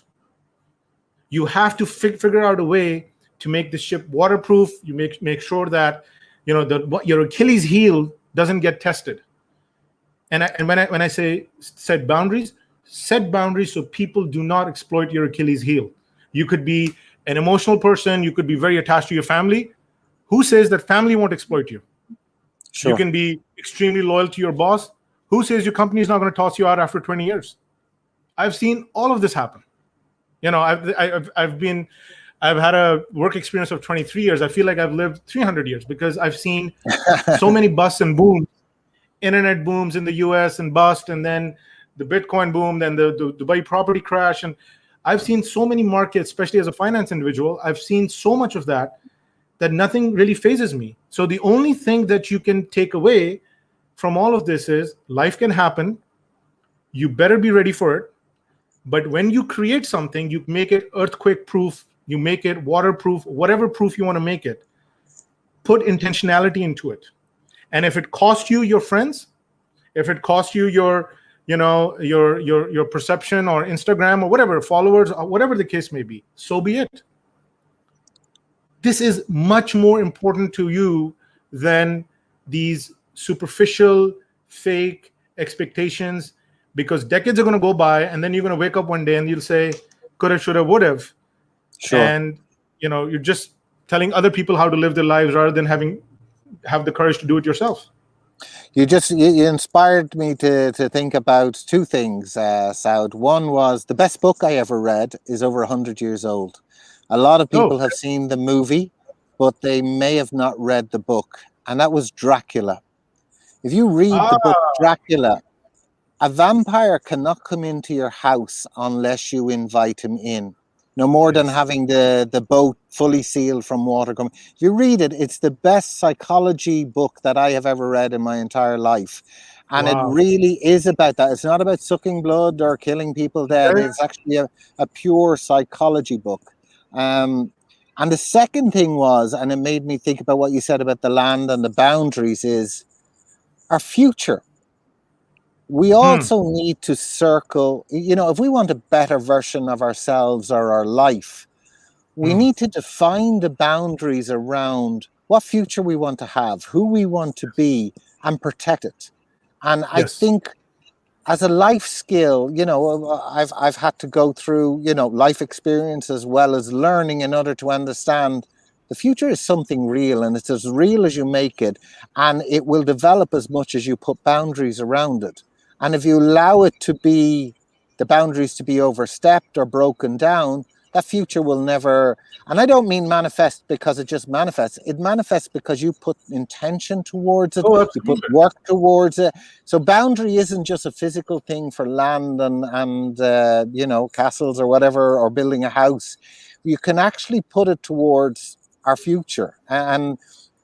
You have to figure out a way to make the ship waterproof. You make sure that your Achilles heel doesn't get tested. And when I say set boundaries so people do not exploit your Achilles heel. You could be an emotional person. You could be very attached to your family. Who says that family won't exploit you? Sure. You can be extremely loyal to your boss. Who says your company is not going to toss you out after 20 years? I've seen all of this happen. I've had a work experience of 23 years. I feel like I've lived 300 years because I've seen so many busts and booms, internet booms in the US and bust, and then the Bitcoin boom, then the Dubai property crash. And I've seen so many markets, especially as a finance individual, I've seen so much of that nothing really phases me. So the only thing that you can take away from all of this is life can happen. You better be ready for it. But when you create something, you make it earthquake proof, you make it waterproof, whatever proof you want to make it. Put intentionality into it. And if it costs you your friends, if it costs you your perception or Instagram or whatever, followers, or whatever the case may be, so be it. This is much more important to you than these superficial, fake expectations, because decades are going to go by and then you're going to wake up one day and you'll say, coulda, shoulda, woulda. Sure. And you're just telling other people how to live their lives rather than have the courage to do it yourself. You inspired me to think about 2 things, Saud. One was the best book I ever read is over 100 years old. A lot of people have seen the movie, but they may have not read the book, and that was Dracula. If you read the book Dracula, a vampire cannot come into your house unless you invite him in. No more than having the boat fully sealed from water coming. If you read it, it's the best psychology book that I have ever read in my entire life. And it really is about that. It's not about sucking blood or killing people dead. It's actually a pure psychology book. And the second thing was, and it made me think about what you said about the land and the boundaries, is our future. We also need to circle, if we want a better version of ourselves or our life, We need to define the boundaries around what future we want to have, who we want to be, and protect it. And I Yes. think as a life skill, I've had to go through, life experience as well as learning in order to understand the future is something real, and it's as real as you make it, and it will develop as much as you put boundaries around it. And if you allow it to be, the boundaries to be overstepped or broken down, that future will never, and I don't mean manifest because it just manifests. It manifests because you put intention towards it, Oh, you put absolutely. work towards it. So boundary isn't just a physical thing for land and castles or whatever, or building a house. You can actually put it towards our future. And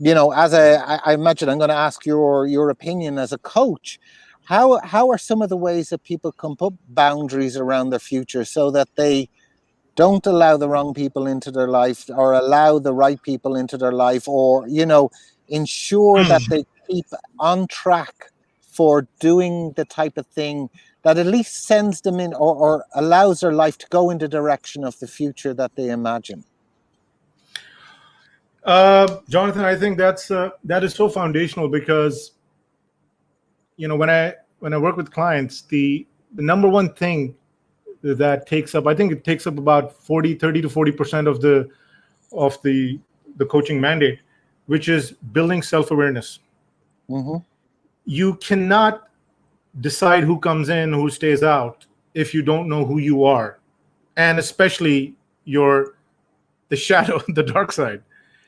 as I imagine, I'm going to ask your opinion as a coach. How are some of the ways that people can put boundaries around their future so that they don't allow the wrong people into their life, or allow the right people into their life, or ensure that they keep on track for doing the type of thing that at least sends them in, or allows their life to go in the direction of the future that they imagine? Jonathan, I think that is so foundational, because when I work with clients, the number one thing that takes up, I think it takes up about 30 to 40% of the coaching mandate, which is building self-awareness. Mm-hmm. You cannot decide who comes in, who stays out, if you don't know who you are, and especially the shadow, the dark side.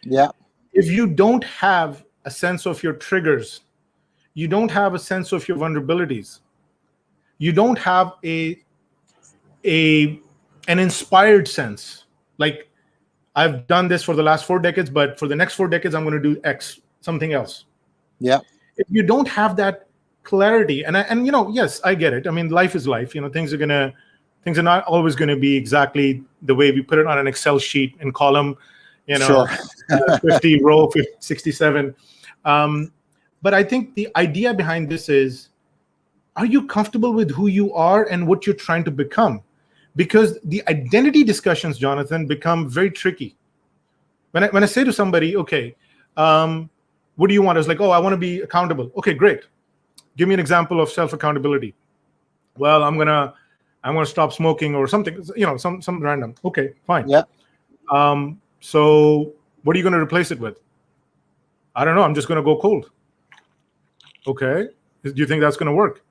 Yeah. If you don't have a sense of your triggers, you don't have a sense of your vulnerabilities, you don't have an inspired sense, like, I've done this for the last 4 decades, but for the next 4 decades I'm going to do X, something else. Yeah. If you don't have that clarity, and yes, I get it. I mean, life is life. Things are not always going to be exactly the way we put it on an Excel sheet in column, Sure. 50 row 67. But I think the idea behind this is, are you comfortable with who you are and what you're trying to become? Because the identity discussions, Jonathan, become very tricky. When I say to somebody, okay, what do you want? It's like, oh, I want to be accountable. Okay, great. Give me an example of self-accountability. Well, I'm gonna stop smoking or something, some random. Okay, fine. Yeah. So what are you going to replace it with? I don't know. I'm just going to go cold. Okay. Do you think that's going to work?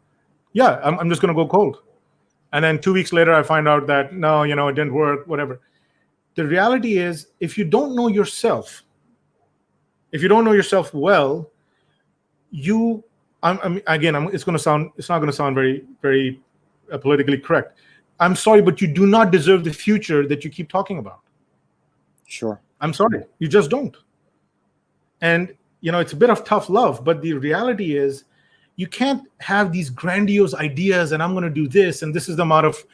Yeah, I'm just going to go cold. And then 2 weeks later, I find out that no, it didn't work, whatever. The reality is, if you don't know yourself well, it's not going to sound very, very politically correct. I'm sorry, but you do not deserve the future that you keep talking about. Sure. I'm sorry, you just don't. And it's a bit of tough love, but the reality is, you can't have these grandiose ideas, and I'm going to do this, and this is the amount of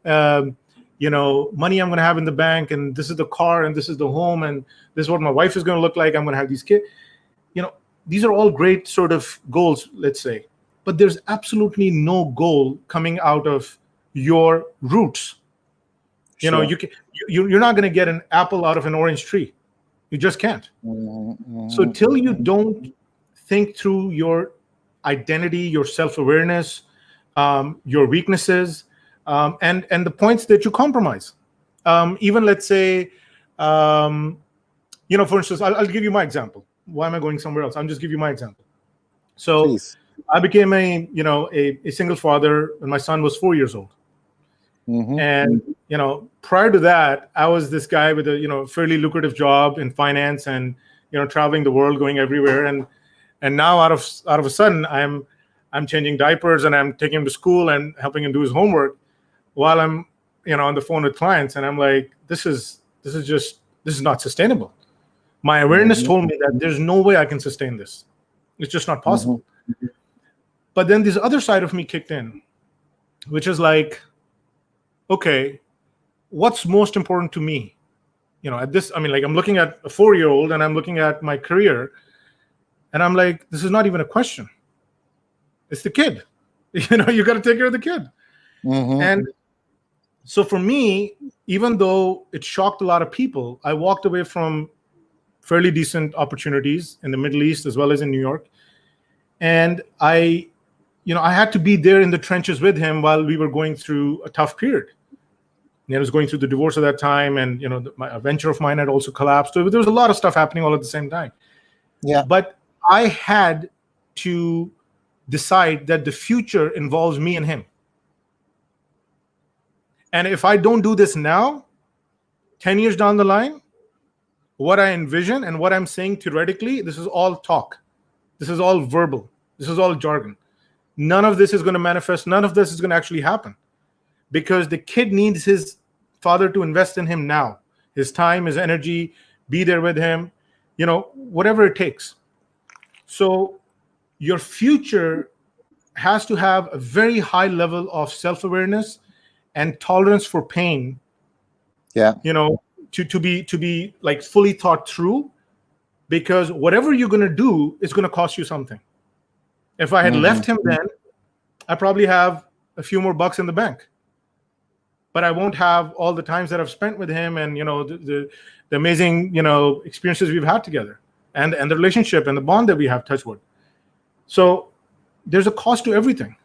money I'm going to have in the bank, and this is the car, and this is the home, and this is what my wife is going to look like. I'm going to have these kids. These are all great sort of goals, let's say, but there's absolutely no goal coming out of your roots. Sure. You're not going to get an apple out of an orange tree. You just can't. Mm-hmm. So till you don't think through your identity, your self-awareness, your weaknesses, and the points that you compromise. Even let's say, for instance, I'll give you my example. Why am I going somewhere else? I'll just give you my example. So Please. I became a single father when my son was 4 years old. Mm-hmm. And prior to that, I was this guy with a fairly lucrative job in finance, and traveling the world, going everywhere. And now out of a sudden, I'm changing diapers, and I'm taking him to school and helping him do his homework while I'm on the phone with clients. And I'm like, this is not sustainable. My awareness told me that there's no way I can sustain this. It's just not possible. Mm-hmm. But then this other side of me kicked in, which is like, okay, what's most important to me? At this, I'm looking at a 4-year-old, and I'm looking at my career, and I'm like, this is not even a question. It's the kid. You got to take care of the kid. Mm-hmm. And So for me, even though it shocked a lot of people, I walked away from fairly decent opportunities in the Middle East as well as in New York. And I had to be there in the trenches with him while we were going through a tough period. I was going through the divorce at that time, and a venture of mine had also collapsed. So there was a lot of stuff happening all at the same time. Yeah. But I had to decide that the future involves me and him. And if I don't do this now, 10 years down the line, what I envision and what I'm saying theoretically, this is all talk. This is all verbal. This is all jargon. None of this is going to manifest. None of this is going to actually happen, because the kid needs his father to invest in him now. His time, his energy, be there with him, whatever it takes. So your future has to have a very high level of self-awareness and tolerance for pain. Yeah. To be like fully thought through, because whatever you're going to do is going to cost you something. If I had left him then, I probably have a few more bucks in the bank, but I won't have all the times that I've spent with him and the amazing experiences we've had together, and the relationship and the bond that we have, touch wood. So there's a cost to everything.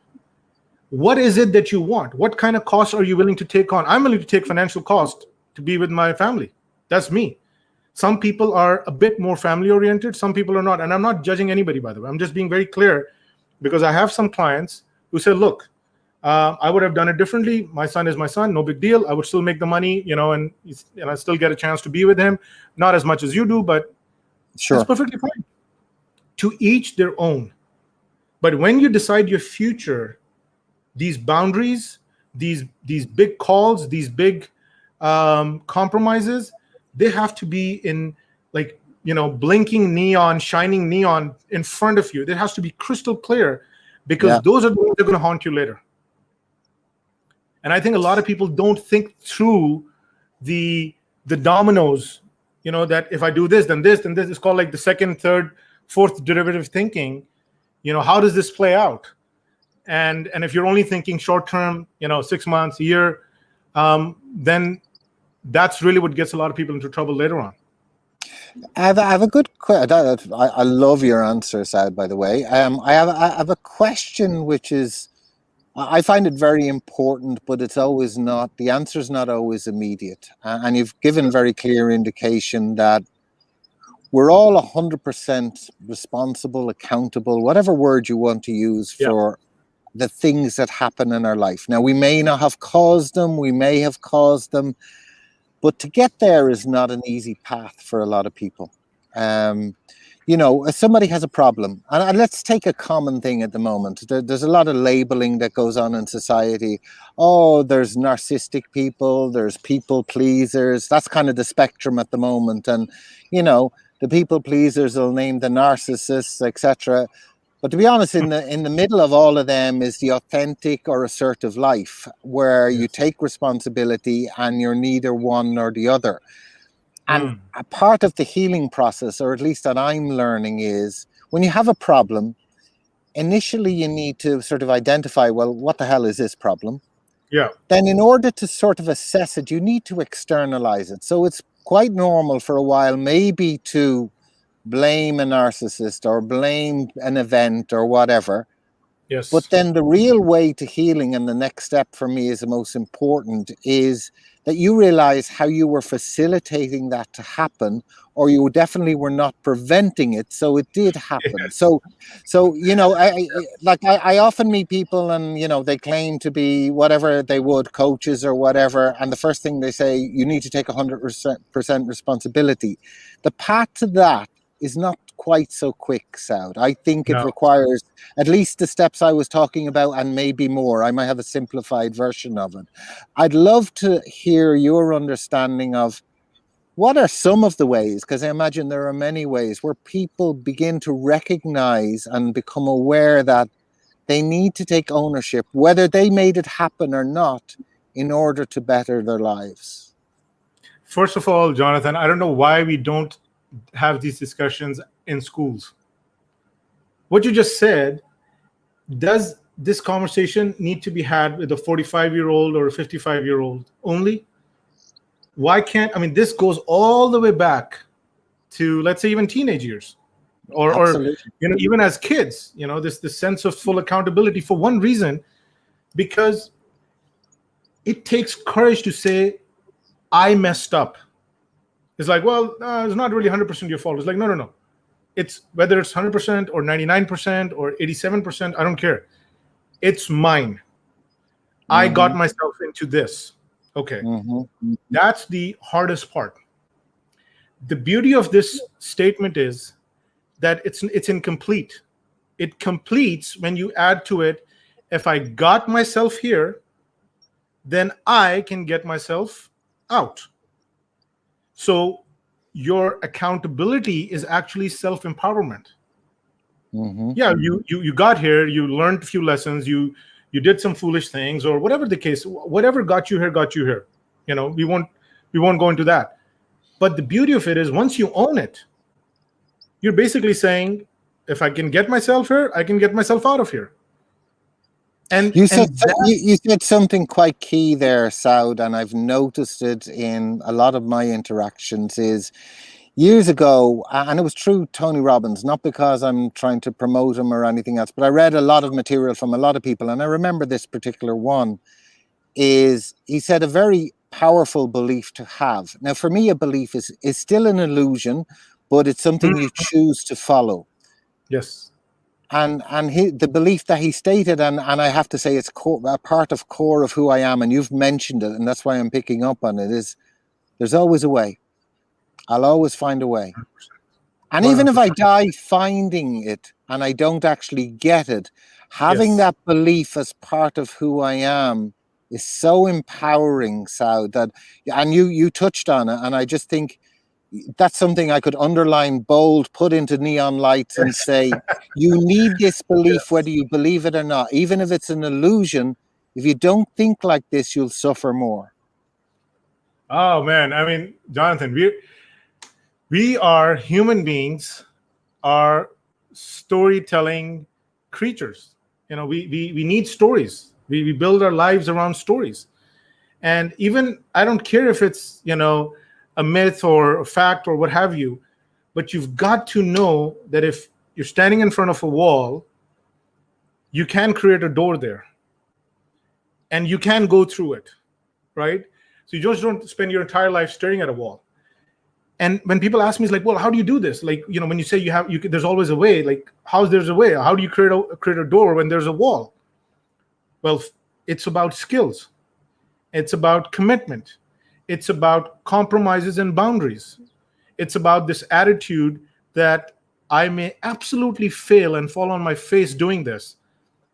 What is it that you want? What kind of cost are you willing to take on? I'm willing to take financial cost to be with my family. That's me. Some people are a bit more family oriented. Some people are not. And I'm not judging anybody, by the way. I'm just being very clear, because I have some clients who said, look, I would have done it differently. My son is my son. No big deal. I would still make the money, and I still get a chance to be with him. Not as much as you do, but sure, that's perfectly fine. To each their own. But when you decide your future, these boundaries, these big calls, these big compromises, they have to be in blinking neon, shining neon in front of you. It has to be crystal clear, because those are the ones that are going to haunt you later. And I think a lot of people don't think through the dominoes, that if I do this, then this, then this. Is called like the second, third, fourth derivative thinking. How does this play out? And if you're only thinking short term, 6 months, a year, then that's really what gets a lot of people into trouble later on. I have a good question. I love your answer, Saud, by the way. I have a question, which is, I find it very important, but it's always not, the answer is not always immediate. And you've given very clear indication that we're all 100% responsible, accountable, whatever word you want to use, for the things that happen in our life. Now, we may not have caused them, we may have caused them, but to get there is not an easy path for a lot of people. If somebody has a problem, and let's take a common thing at the moment. There's a lot of labeling that goes on in society. Oh, there's narcissistic people, there's people pleasers. That's kind of the spectrum at the moment. And, the people pleasers will name the narcissists, etc. But to be honest, in the middle of all of them is the authentic or assertive life, where you take responsibility and you're neither one nor the other. And a part of the healing process, or at least that I'm learning, is when you have a problem, initially you need to sort of identify, well, what the hell is this problem? Yeah. Then in order to sort of assess it, you need to externalize it. So it's quite normal for a while maybe to blame a narcissist or blame an event or whatever. Yes. But then the real way to healing, and the next step for me is the most important, is that you realize how you were facilitating that to happen, or you definitely were not preventing it, so it did happen. Yes. So I often meet people, and they claim to be whatever they would, coaches or whatever, and the first thing they say, you need to take 100% responsibility. The path to that is not quite so quick, Saud. I think it requires at least the steps I was talking about, and maybe more. I might have a simplified version of it. I'd love to hear your understanding of what are some of the ways, because I imagine there are many ways, where people begin to recognize and become aware that they need to take ownership, whether they made it happen or not, in order to better their lives. First of all, Jonathan, I don't know why we don't have these discussions in schools. What you just said, does this conversation need to be had with a 45-year-old or a 55-year-old only? Why can't, I mean, this goes all the way back to, let's say, even teenage years, or even as kids, this sense of full accountability for one reason, because it takes courage to say, I messed up. It's like, well, it's not really 100% your fault. It's like, no. It's whether it's 100% or 99% or 87%, I don't care. It's mine. I got myself into this. Okay. That's the hardest part. The beauty of this statement is that it's incomplete. It completes when you add to it, if I got myself here, then I can get myself out. So your accountability is actually self-empowerment. Yeah, you got here, you learned a few lessons, you did some foolish things, or whatever the case, whatever got you here. We won't go into that. But the beauty of it is, once you own it, you're basically saying, if I can get myself here, I can get myself out of here. And you said something quite key there, Saud, and I've noticed it in a lot of my interactions, is years ago, and it was true, Tony Robbins, not because I'm trying to promote him or anything else, but I read a lot of material from a lot of people, and I remember this particular one, is he said a very powerful belief to have. Now, for me, a belief is still an illusion, but it's something you choose to follow. Yes. And the belief that he stated, and I have to say it's a part of core of who I am, and you've mentioned it, and that's why I'm picking up on it, is there's always a way. I'll always find a way. And 100%. Even if I die finding it and I don't actually get it, having that belief as part of who I am is so empowering, Saud, that, and you touched on it, and I just think that's something I could underline, bold, put into neon lights and say, you need this belief, whether you believe it or not, even if it's an illusion. If you don't think like this, you'll suffer more. Oh man, I mean, Jonathan, we are human beings, are storytelling creatures. We need stories. We build our lives around stories. And even, I don't care if it's, a myth or a fact or what have you, but you've got to know that if you're standing in front of a wall, you can create a door there and you can go through it, right? So you just don't spend your entire life staring at a wall. And when people ask me, it's like, well, how do you do this? Like, when you say there's always a way, like, how's there's a way? How do you create a door when there's a wall? Well, it's about skills. It's about commitment. It's about compromises and boundaries. It's about this attitude that I may absolutely fail and fall on my face doing this,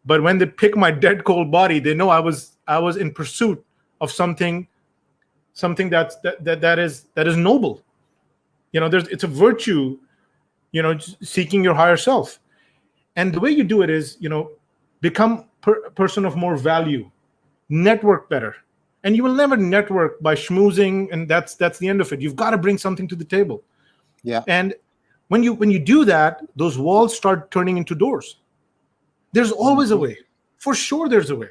but when they pick my dead cold body, they know I was in pursuit of something that is noble. It's a virtue, seeking your higher self. And the way you do it is, become a person of more value, network better. And you will never network by schmoozing, and that's the end of it. You've got to bring something to the table. Yeah. And when you do that, those walls start turning into doors. There's always a way. For sure there's a way.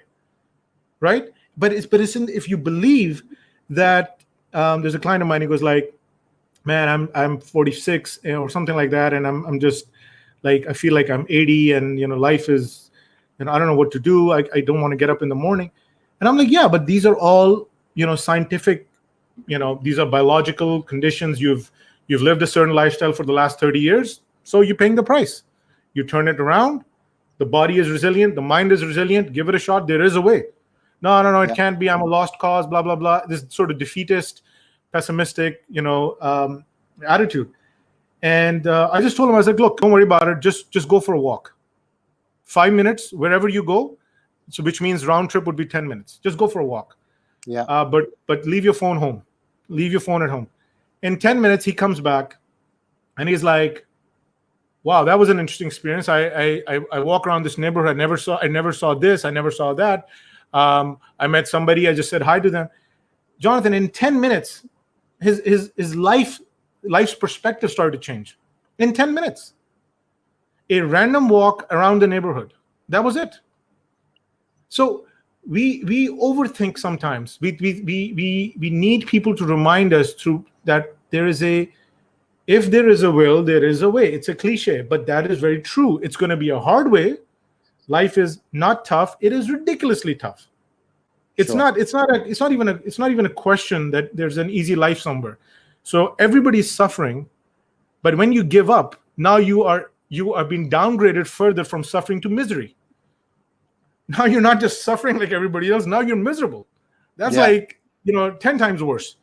Right? But if you believe that, there's a client of mine who goes like, man, I'm 46 or something like that, and I'm just like, I feel like I'm 80, and life is, I don't know what to do. I don't want to get up in the morning. And I'm like, yeah, but these are all, scientific, these are biological conditions. You've lived a certain lifestyle for the last 30 years, so you're paying the price. You turn it around, the body is resilient, the mind is resilient, give it a shot, there is a way. No, it can't be, I'm a lost cause, blah, blah, blah. This sort of defeatist, pessimistic, attitude. And I just told him, I was like, look, don't worry about it, just go for a walk. 5 minutes, wherever you go, so which means round trip would be 10 minutes. Just go for a walk. Yeah. But leave your phone home. Leave your phone at home. In 10 minutes, he comes back and he's like, wow, that was an interesting experience. I walk around this neighborhood. I never saw this. I never saw that. I met somebody. I just said hi to them. Jonathan, in 10 minutes, his life's perspective started to change. In 10 minutes. A random walk around the neighborhood. That was it. So we overthink sometimes. We need people to remind us through that if there is a will, there is a way. It's a cliche, but that is very true. It's going to be a hard way. Life is not tough. It is ridiculously tough. It's Sure. not even a question that there's an easy life somewhere. So everybody's suffering, but when you give up, now you are being downgraded further from suffering to misery. Now you're not just suffering like everybody else. Now you're miserable. That's like 10 times worse.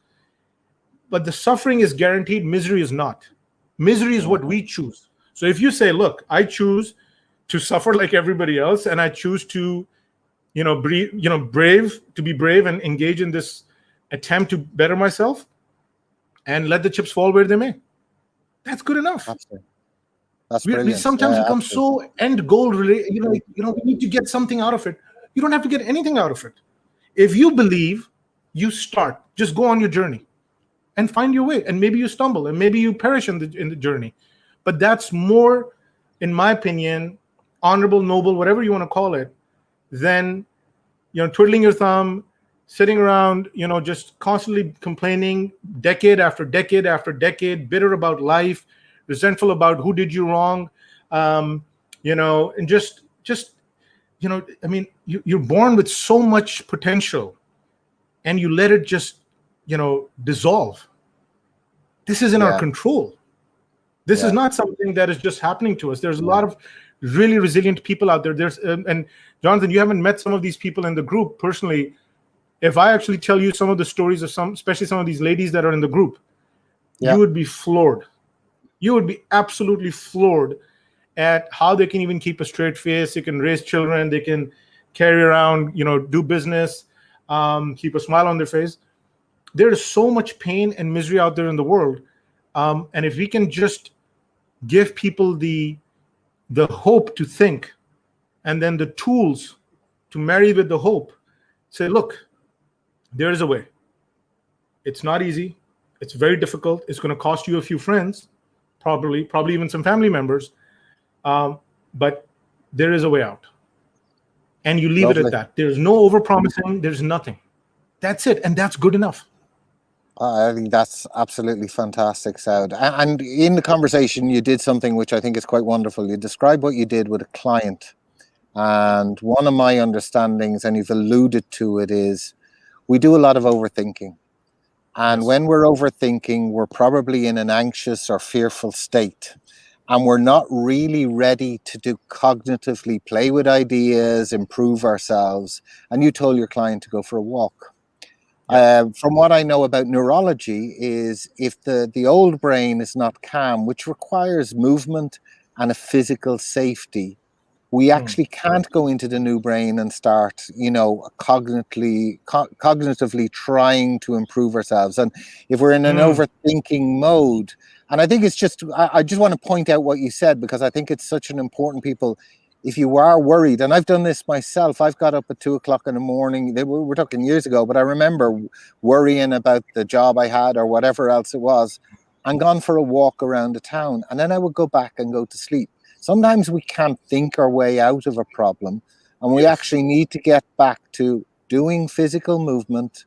But the suffering is guaranteed. Misery is not. Misery is what we choose. So if you say, look, I choose to suffer like everybody else, and I choose to, be brave and engage in this attempt to better myself, and let the chips fall where they may. That's good enough. Absolutely. That's we brilliant. sometimes become so end goal related. We need to get something out of it. You don't have to get anything out of it. If you believe, you start. Just go on your journey and find your way. And maybe you stumble, and maybe you perish in the journey. But that's more, in my opinion, honorable, noble, whatever you want to call it, than twiddling your thumb, sitting around, just constantly complaining, decade after decade after decade, bitter about life, resentful about who did you wrong, and just you're born with so much potential, and you let it just dissolve. This is in our control. This is not something that is just happening to us. There's a lot of really resilient people out there. And Jonathan, you haven't met some of these people in the group personally. If I actually tell you some of the stories of especially some of these ladies that are in the group, you would be floored. You would be absolutely floored at how they can even keep a straight face. They can raise children. They can carry around, do business, keep a smile on their face. There is so much pain and misery out there in the world. And if we can just give people the hope to think, and then the tools to marry with the hope, say, look, there is a way. It's not easy. It's very difficult. It's going to cost you a few friends, probably even some family members. But there is a way out. And you leave it at that. There's no overpromising. There's nothing. That's it. And that's good enough. I think that's absolutely fantastic, Saud. And in the conversation, you did something which I think is quite wonderful. You described what you did with a client. And one of my understandings, and you've alluded to it, is we do a lot of overthinking. And when we're overthinking, we're probably in an anxious or fearful state. And we're not really ready to cognitively play with ideas, improve ourselves. And you told your client to go for a walk. From what I know about neurology is if the old brain is not calm, which requires movement and a physical safety, we actually can't go into the new brain and start, cognitively trying to improve ourselves. And if we're in an overthinking mode, and I think it's just, I just want to point out what you said, because I think it's such an important people. If you are worried, and I've done this myself, I've got up at 2:00 in the morning. We're talking years ago, but I remember worrying about the job I had or whatever else it was, and gone for a walk around the town. And then I would go back and go to sleep. Sometimes we can't think our way out of a problem, and we actually need to get back to doing physical movement,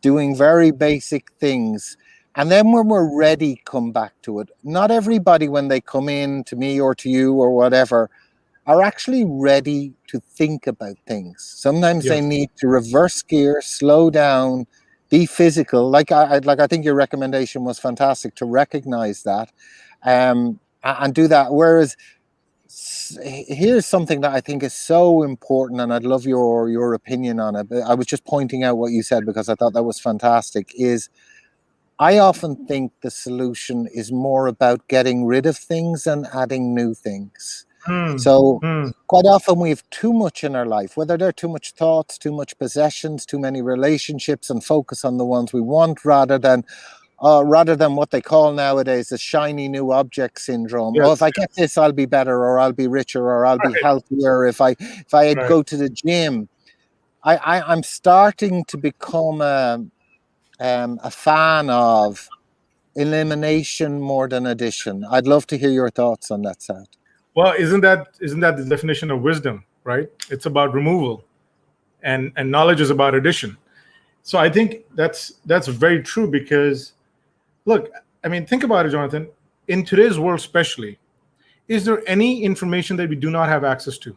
doing very basic things. And then when we're ready, come back to it. Not everybody, when they come in to me or to you or whatever, are actually ready to think about things. Sometimes they need to reverse gear, slow down, be physical. Like I think your recommendation was fantastic, to recognize that and do that. Whereas here's something that I think is so important, and I'd love your opinion on it. I was just pointing out what you said because I thought that was fantastic, is I often think the solution is more about getting rid of things and adding new things. So quite often we have too much in our life, whether they're too much thoughts, too much possessions, too many relationships, and focus on the ones we want rather than what they call nowadays the shiny new object syndrome. Oh, if I get this, I'll be better, or I'll be richer, or I'll be healthier. If I go to the gym, I'm starting to become a fan of elimination more than addition. I'd love to hear your thoughts on that, Saud. Well, isn't that the definition of wisdom, right? It's about removal. and knowledge is about addition. So I think that's very true, because look, I mean, think about it, Jonathan. In today's world, especially, is there any information that we do not have access to?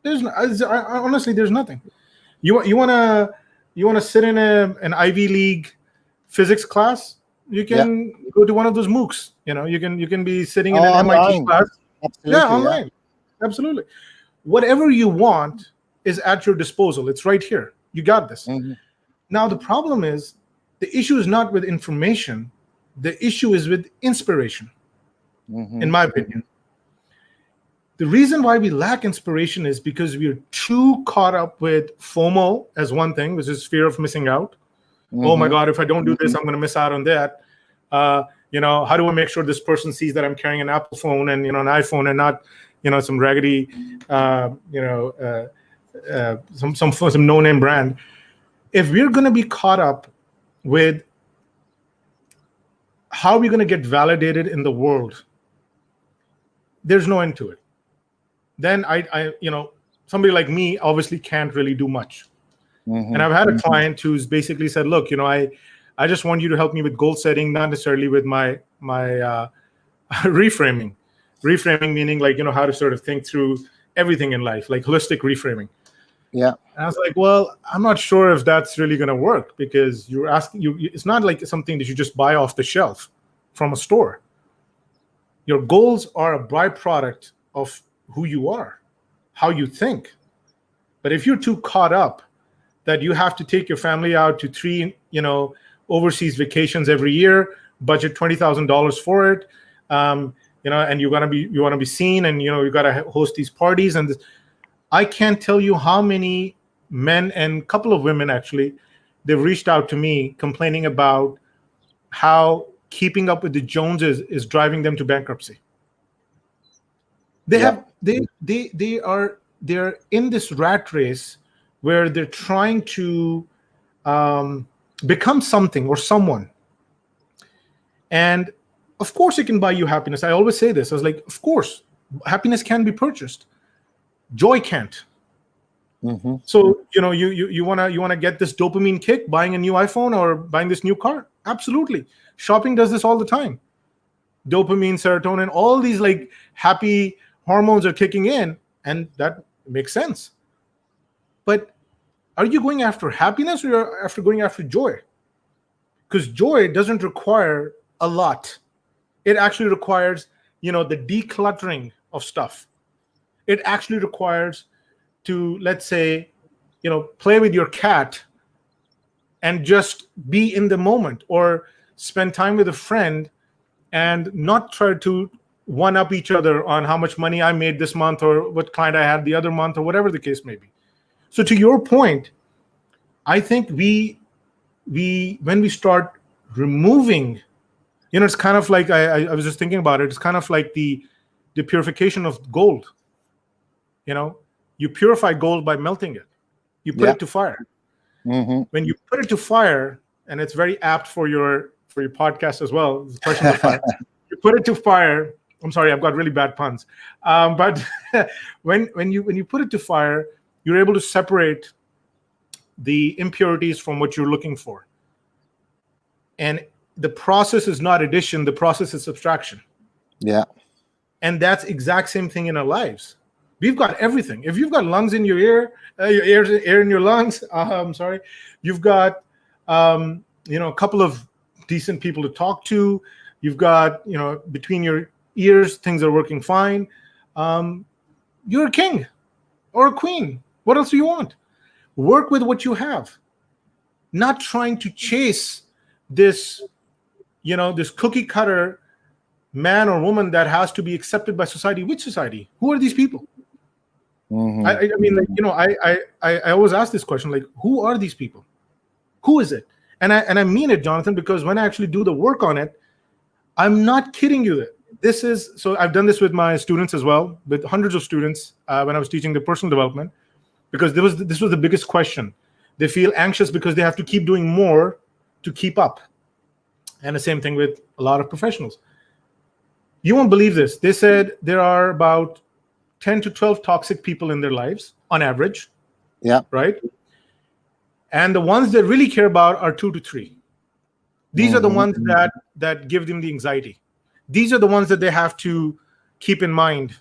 Honestly, there's nothing. You want to sit in an Ivy League physics class? You can go to one of those MOOCs. You can be sitting in an MIT class. Absolutely, online. Absolutely. Whatever you want is at your disposal. It's right here. You got this. Mm-hmm. Now the problem is, the issue is not with information. The issue is with inspiration, in my opinion. The reason why we lack inspiration is because we are too caught up with FOMO as one thing, which is fear of missing out. Oh my God, if I don't do this, I'm going to miss out on that. How do I make sure this person sees that I'm carrying an Apple phone and an iPhone and not some raggedy some no-name brand? If we're going to be caught up with how are we going to get validated in the world, there's no end to it. Then somebody like me obviously can't really do much. And I've had a client who's basically said, look, I just want you to help me with goal setting, not necessarily with my reframing. Reframing meaning how to sort of think through everything in life, like holistic reframing. Yeah. And I was like, well, I'm not sure if that's really going to work, because you're asking it's not like something that you just buy off the shelf from a store. Your goals are a byproduct of who you are, how you think. But if you're too caught up that you have to take your family out to 3, overseas vacations every year, budget $20,000 for it, and you want to be seen, and you got to host these parties, and I can't tell you how many men and a couple of women actually, they've reached out to me complaining about how keeping up with the Joneses is driving them to bankruptcy. They're in this rat race where they're trying to become something or someone. And of course it can buy you happiness. I always say this. I was like, of course, happiness can be purchased. Joy can't. So, you wanna get this dopamine kick buying a new iPhone or buying this new car? Absolutely. Shopping does this all the time. Dopamine, serotonin, all these happy hormones are kicking in, and that makes sense. But are you going after happiness, or you're going after joy? Because joy doesn't require a lot. It actually requires, the decluttering of stuff. It actually requires to, let's say, play with your cat and just be in the moment, or spend time with a friend and not try to one up each other on how much money I made this month or what client I had the other month or whatever the case may be. So to your point, I think we when we start removing, it's kind of like I was just thinking about it. It's kind of like the purification of gold. You purify gold by melting it. You put it to fire. When you put it to fire, and it's very apt for your podcast as well. The question of fire. You put it to fire. I'm sorry, I've got really bad puns. But when you put it to fire, you're able to separate the impurities from what you're looking for. And the process is not addition. The process is subtraction. Yeah. And that's exact same thing in our lives. We've got everything. If you've got lungs in your ear, air in your lungs, you've got a couple of decent people to talk to. You've got, between your ears, things are working fine. You're a king or a queen. What else do you want? Work with what you have. Not trying to chase this, this cookie cutter man or woman that has to be accepted by society. Which society? Who are these people? I always ask this question, who are these people? Who is it? And I mean it, Jonathan, because when I actually do the work on it, I'm not kidding you. So I've done this with my students as well, with hundreds of students when I was teaching the personal development, because this was the biggest question. They feel anxious because they have to keep doing more to keep up. And the same thing with a lot of professionals. You won't believe this. They said there are about 10 to 12 toxic people in their lives on average. Yeah. Right? And the ones they really care about are 2 to 3. These are the ones Mhm. that give them the anxiety. These are the ones that they have to keep in mind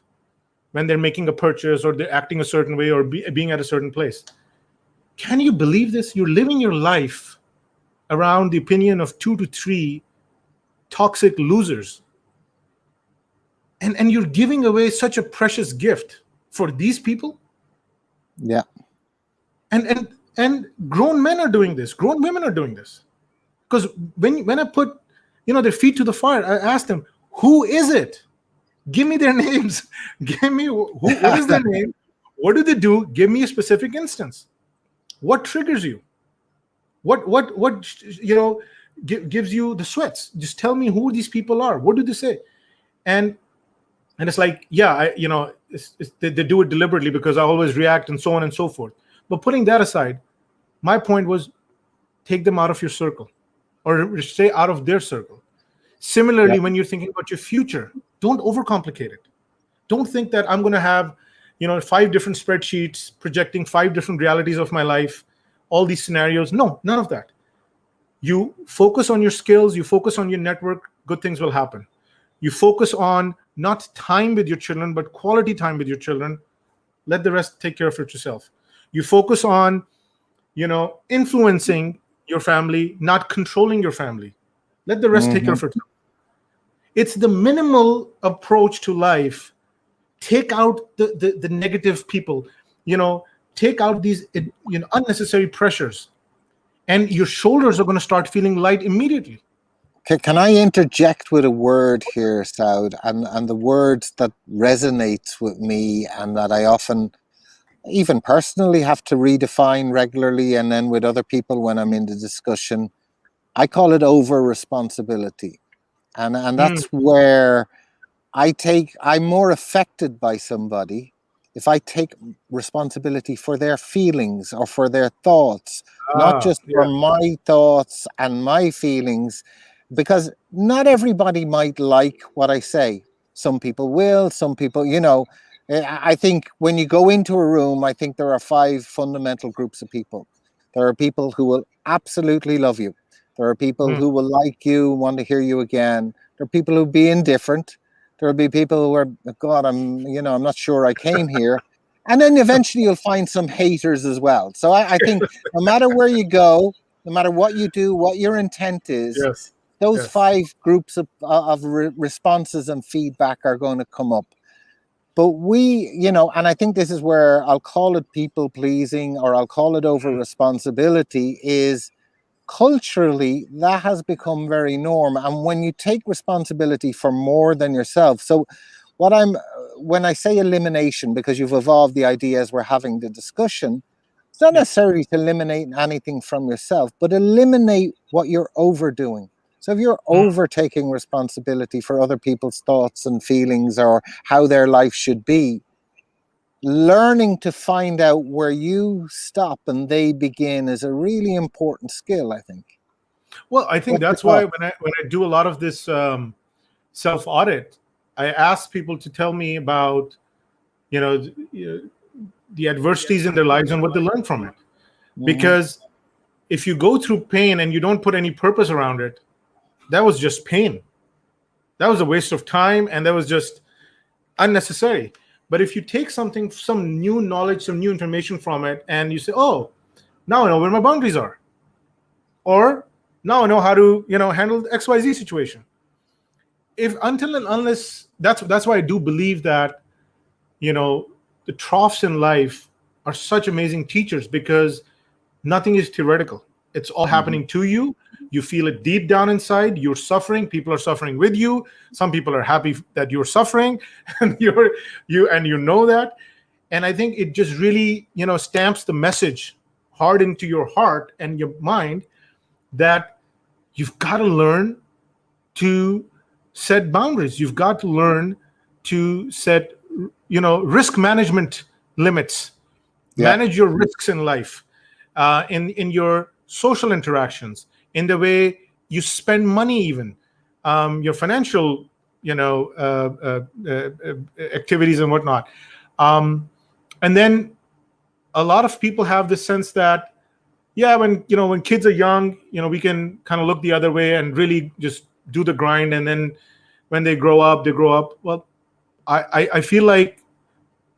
when they're making a purchase or they're acting a certain way or being at a certain place. Can you believe this? You're living your life around the opinion of 2 to 3 toxic losers. And you're giving away such a precious gift for these people. Yeah. And grown men are doing this. Grown women are doing this. Because when I put, their feet to the fire, I asked them, who is it? Give me their names. Give me what is their name? What do they do? Give me a specific instance. What triggers you? What gives you the sweats? Just tell me who these people are. What do they say? And it's like, yeah, they do it deliberately because I always react and so on and so forth. But putting that aside, my point was, take them out of your circle or stay out of their circle. Similarly, when you're thinking about your future, don't overcomplicate it. Don't think that I'm going to have, 5 different spreadsheets projecting 5 different realities of my life, all these scenarios. No, none of that. You focus on your skills, you focus on your network, good things will happen. You focus on not time with your children, but quality time with your children. Let the rest take care of it yourself. You focus on, influencing your family, not controlling your family. Let the rest take care of it. It's the minimal approach to life. Take out the negative people, take out these unnecessary pressures, and your shoulders are going to start feeling light immediately. Can I interject with a word here, Saud? And the word that resonates with me and that I often, even personally, have to redefine regularly, and then with other people when I'm in the discussion, I call it over responsibility. And that's where I'm more affected by somebody if I take responsibility for their feelings or for their thoughts, not just for my thoughts and my feelings, because not everybody might like what I say. Some people will, some people, I think when you go into a room, I think there are 5 fundamental groups of people. There are people who will absolutely love you. There are people who will like you, want to hear you again. There are people who be indifferent. There'll be people who are, God, I'm not sure I came here. And then eventually you'll find some haters as well. So I think no matter where you go, no matter what you do, what your intent is, those 5 groups of responses and feedback are going to come up. But and I think this is where I'll call it people pleasing or I'll call it over responsibility, is culturally that has become very norm. And when you take responsibility for more than yourself, so when I say elimination, because you've evolved the idea as we're having the discussion, it's not necessarily to eliminate anything from yourself, but eliminate what you're overdoing. So if you're overtaking responsibility for other people's thoughts and feelings or how their life should be, learning to find out where you stop and they begin is a really important skill, I think. Well, I think that's why when I do a lot of this self-audit, I ask people to tell me about, the adversities in their lives and what they learn from it. Because if you go through pain and you don't put any purpose around it, that was just pain. That was a waste of time, and that was just unnecessary. But if you take some new knowledge, some new information from it, and you say, oh, now I know where my boundaries are. Or now I know how to, handle the XYZ situation. Until and unless, that's why I do believe that, the troughs in life are such amazing teachers, because nothing is theoretical. It's all happening to you. You feel it deep down inside. You're suffering. People are suffering with you. Some people are happy that you're suffering, and you know that. And I think it just really, stamps the message hard into your heart and your mind that you've got to learn to set boundaries. You've got to learn to set, risk management limits. Manage your risks in life, in your social interactions, in the way you spend money, even your financial, activities and whatnot. And then a lot of people have this sense that yeah, when kids are young, we can kind of look the other way and really just do the grind, and then when they grow up, well, I feel like,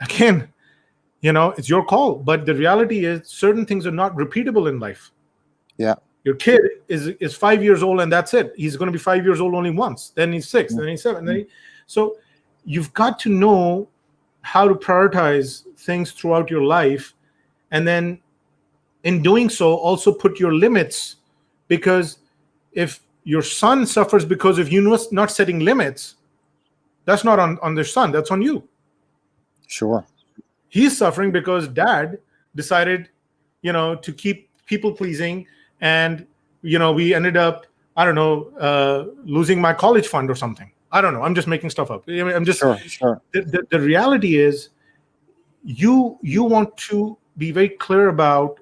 again, it's your call, but the reality is certain things are not repeatable in life. Yeah. Your kid is 5 years old, and that's it. He's going to be 5 years old only once, then he's 6, then he's 7, so you've got to know how to prioritize things throughout your life, and then in doing so also put your limits, because if your son suffers because of you not setting limits, that's not on their son, that's on you. Sure. He's suffering because dad decided to keep people pleasing, and we ended up, I don't know, losing my college fund or something. I don't know, I'm just making stuff up. I'm just Sure. The reality is you want to be very clear about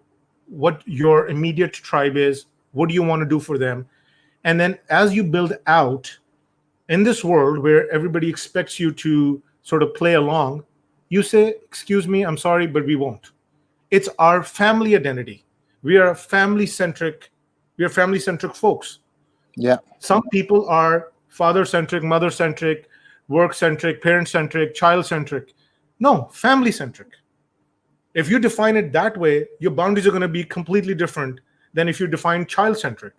what your immediate tribe is, what do you want to do for them, and then as you build out in this world where everybody expects you to sort of play along, you say, excuse me, I'm sorry, but we won't. It's our family identity. We are family-centric folks. Yeah. Some people are father-centric, mother-centric, work-centric, parent-centric, child-centric. No, family-centric. If you define it that way, your boundaries are going to be completely different than if you define child-centric.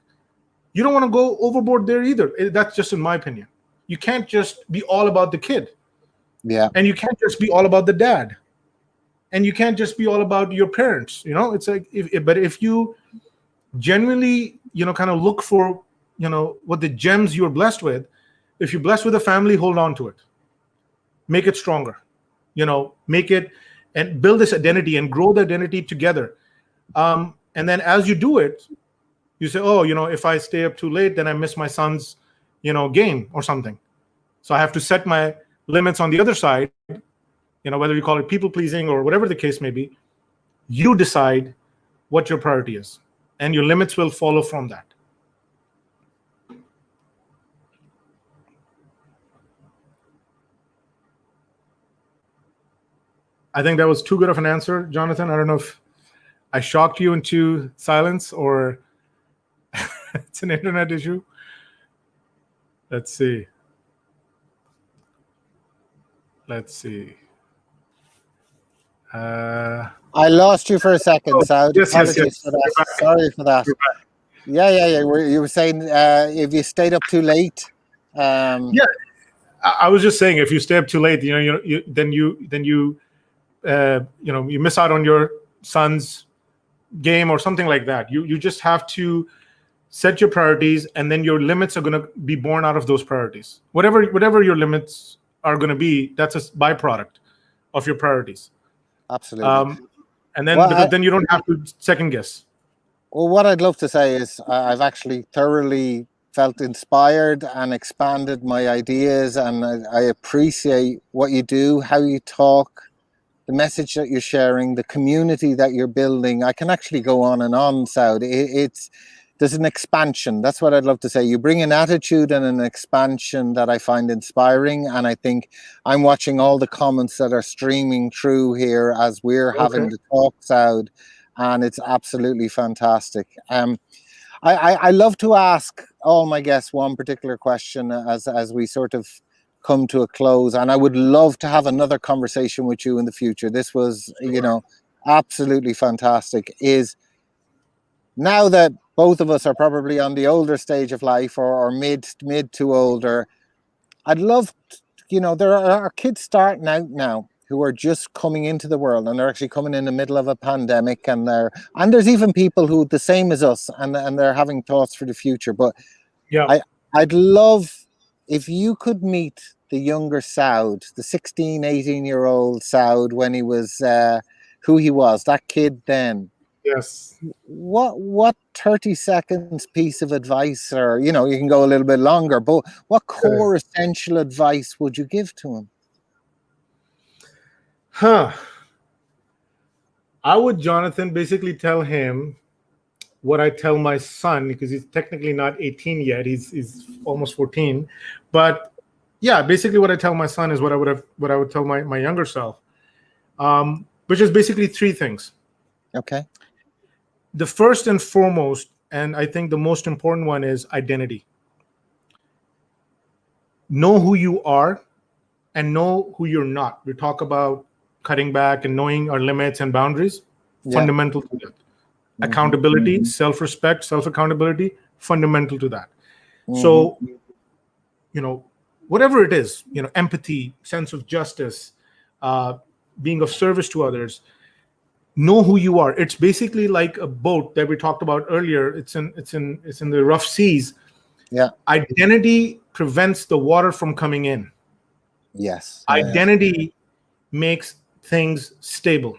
You don't want to go overboard there either. That's just in my opinion. You can't just be all about the kid. Yeah. And you can't just be all about the dad. And you can't just be all about your parents. It's like, but if you genuinely, kind of look for, what the gems you're blessed with, if you're blessed with a family, hold on to it. Make it stronger. Make it and build this identity and grow the identity together. And then as you do it, you say, oh, if I stay up too late, then I miss my son's, game or something. So I have to set my limits on the other side, whether you call it people pleasing or whatever the case may be. You decide what your priority is, and your limits will follow from that. I think that was too good of an answer, Jonathan. I don't know if I shocked you into silence or it's an internet issue. Let's see. I lost you for a second, Saud. Yes. Apologies for that. Sorry for that. Yeah. You were saying if you stayed up too late. Yeah, I was just saying if you stay up too late, then you miss out on your son's game or something like that. You just have to set your priorities, and then your limits are going to be born out of those priorities. Whatever your limits are going to be, that's a byproduct of your priorities. Absolutely. And then because then you don't have to second guess. Well, what I'd love to say is I've actually thoroughly felt inspired and expanded my ideas, and I appreciate what you do, how you talk, the message that you're sharing, the community that you're building. I can actually go on and on, Saud. There's an expansion. That's what I'd love to say. You bring an attitude and an expansion that I find inspiring, and I think I'm watching all the comments that are streaming through here as we're having the talk, Saud, and it's absolutely fantastic. I love to ask all my guests one particular question as we sort of come to a close, and I would love to have another conversation with you in the future. This was, absolutely fantastic. Is now that both of us are probably on the older stage of life or mid to older, I'd love, there are kids starting out now who are just coming into the world, and they're actually coming in the middle of a pandemic, and there's even people who the same as us, and they're having thoughts for the future. But yeah, I'd love if you could meet the younger Saud, the 16, 18-year-old Saud when he was who he was, that kid then. Yes. What 30 seconds piece of advice, or you can go a little bit longer, but what core essential advice would you give to him? I would, Jonathan, basically tell him what I tell my son, because he's technically not 18 yet. He's almost 14. But yeah, basically what I tell my son is what I would tell my younger self, which is basically three things. Okay. The first and foremost, and I think the most important one, is identity. Know who you are and know who you're not. We talk about cutting back and knowing our limits and boundaries. Yeah. Fundamental to that. Accountability, self-respect, self-accountability, fundamental to that. So, whatever it is, empathy, sense of justice, being of service to others, know who you are. It's basically like a boat that we talked about earlier. It's in the rough seas. Yeah. Identity prevents the water from coming in. Yes. Identity makes things stable.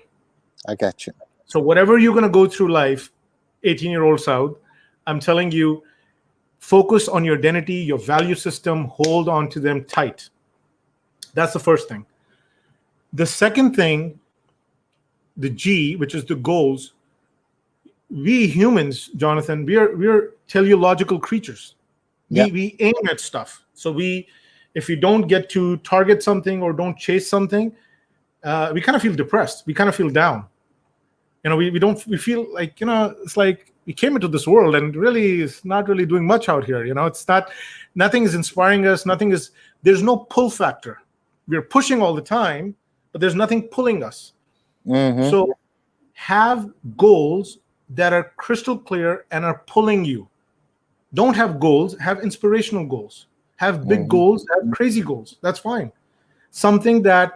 I get you. So whatever you're going to go through life, 18-year-old Saud, I'm telling you, focus on your identity, your value system, hold on to them tight. That's the first thing. The second thing, the G, which is the goals, we humans, Jonathan, we're teleological creatures. We aim at stuff. So if we don't get to target something or don't chase something, we kind of feel depressed. We kind of feel down. We feel like, it's like we came into this world and really it's not really doing much out here. Nothing is inspiring us. There's no pull factor. We're pushing all the time, but there's nothing pulling us. So have goals that are crystal clear and are pulling you. Don't have goals, have inspirational goals. Have big goals, have crazy goals. That's fine. Something that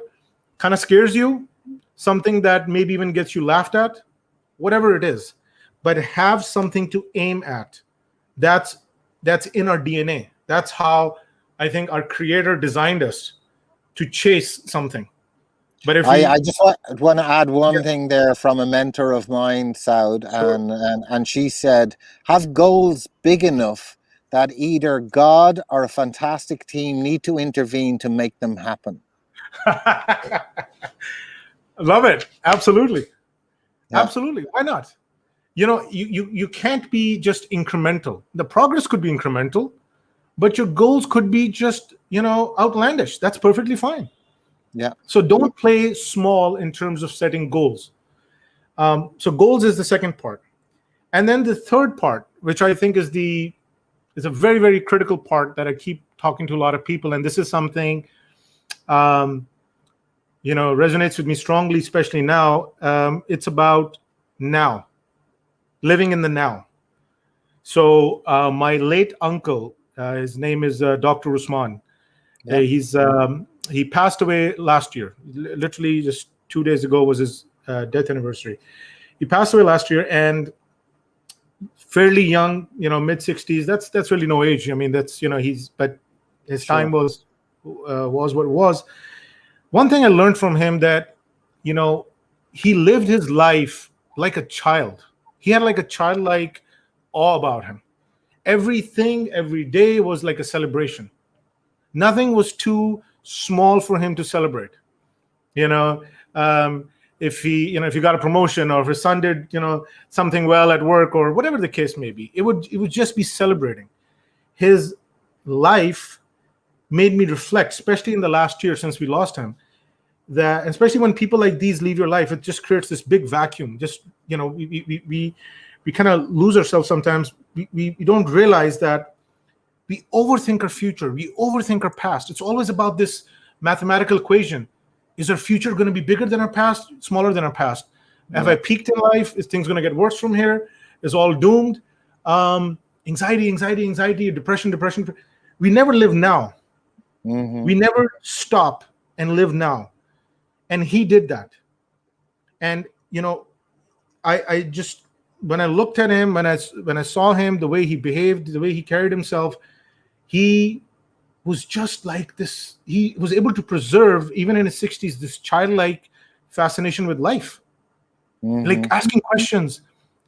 kind of scares you, something that maybe even gets you laughed at, whatever it is, but have something to aim at. That's in our DNA. That's how I think our creator designed us, to chase something. But if I just want to add one thing there from a mentor of mine, Saud, and she said, have goals big enough that either God or a fantastic team need to intervene to make them happen. Love it. Absolutely. Yeah. Absolutely. Why not? You can't be just incremental. The progress could be incremental, but your goals could be just, outlandish. That's perfectly fine. Yeah. So don't play small in terms of setting goals. So goals is the second part. And then the third part, which I think is a very, very critical part that I keep talking to a lot of people. And this is something, resonates with me strongly, especially now. It's about now, living in the now. So my late uncle, his name is Dr. Usman. Yeah. He passed away last year. Literally just 2 days ago was his death anniversary. He passed away last year, and fairly young, mid 60s. That's really no age. I mean, but his time was what it was. One thing I learned from him, that, he lived his life like a child. He had like a childlike awe about him. Everything, every day was like a celebration. Nothing was too small for him to celebrate. If he got a promotion, or if his son did, something well at work, or whatever the case may be, it would just be celebrating. His life made me reflect, especially in the last year since we lost him, that especially when people like these leave your life, it just creates this big vacuum. Just, we kind of lose ourselves sometimes. We don't realize that we overthink our future. We overthink our past. It's always about this mathematical equation. Is our future going to be bigger than our past, smaller than our past? Have I peaked in life? Is things going to get worse from here? Is all doomed? Anxiety, depression. We never live now. We never stop and live now. And he did that. And, I just, when I looked at him, when I saw him, the way he behaved, the way he carried himself, he was just like this. He was able to preserve, even in his 60s, this childlike fascination with life. Like asking questions,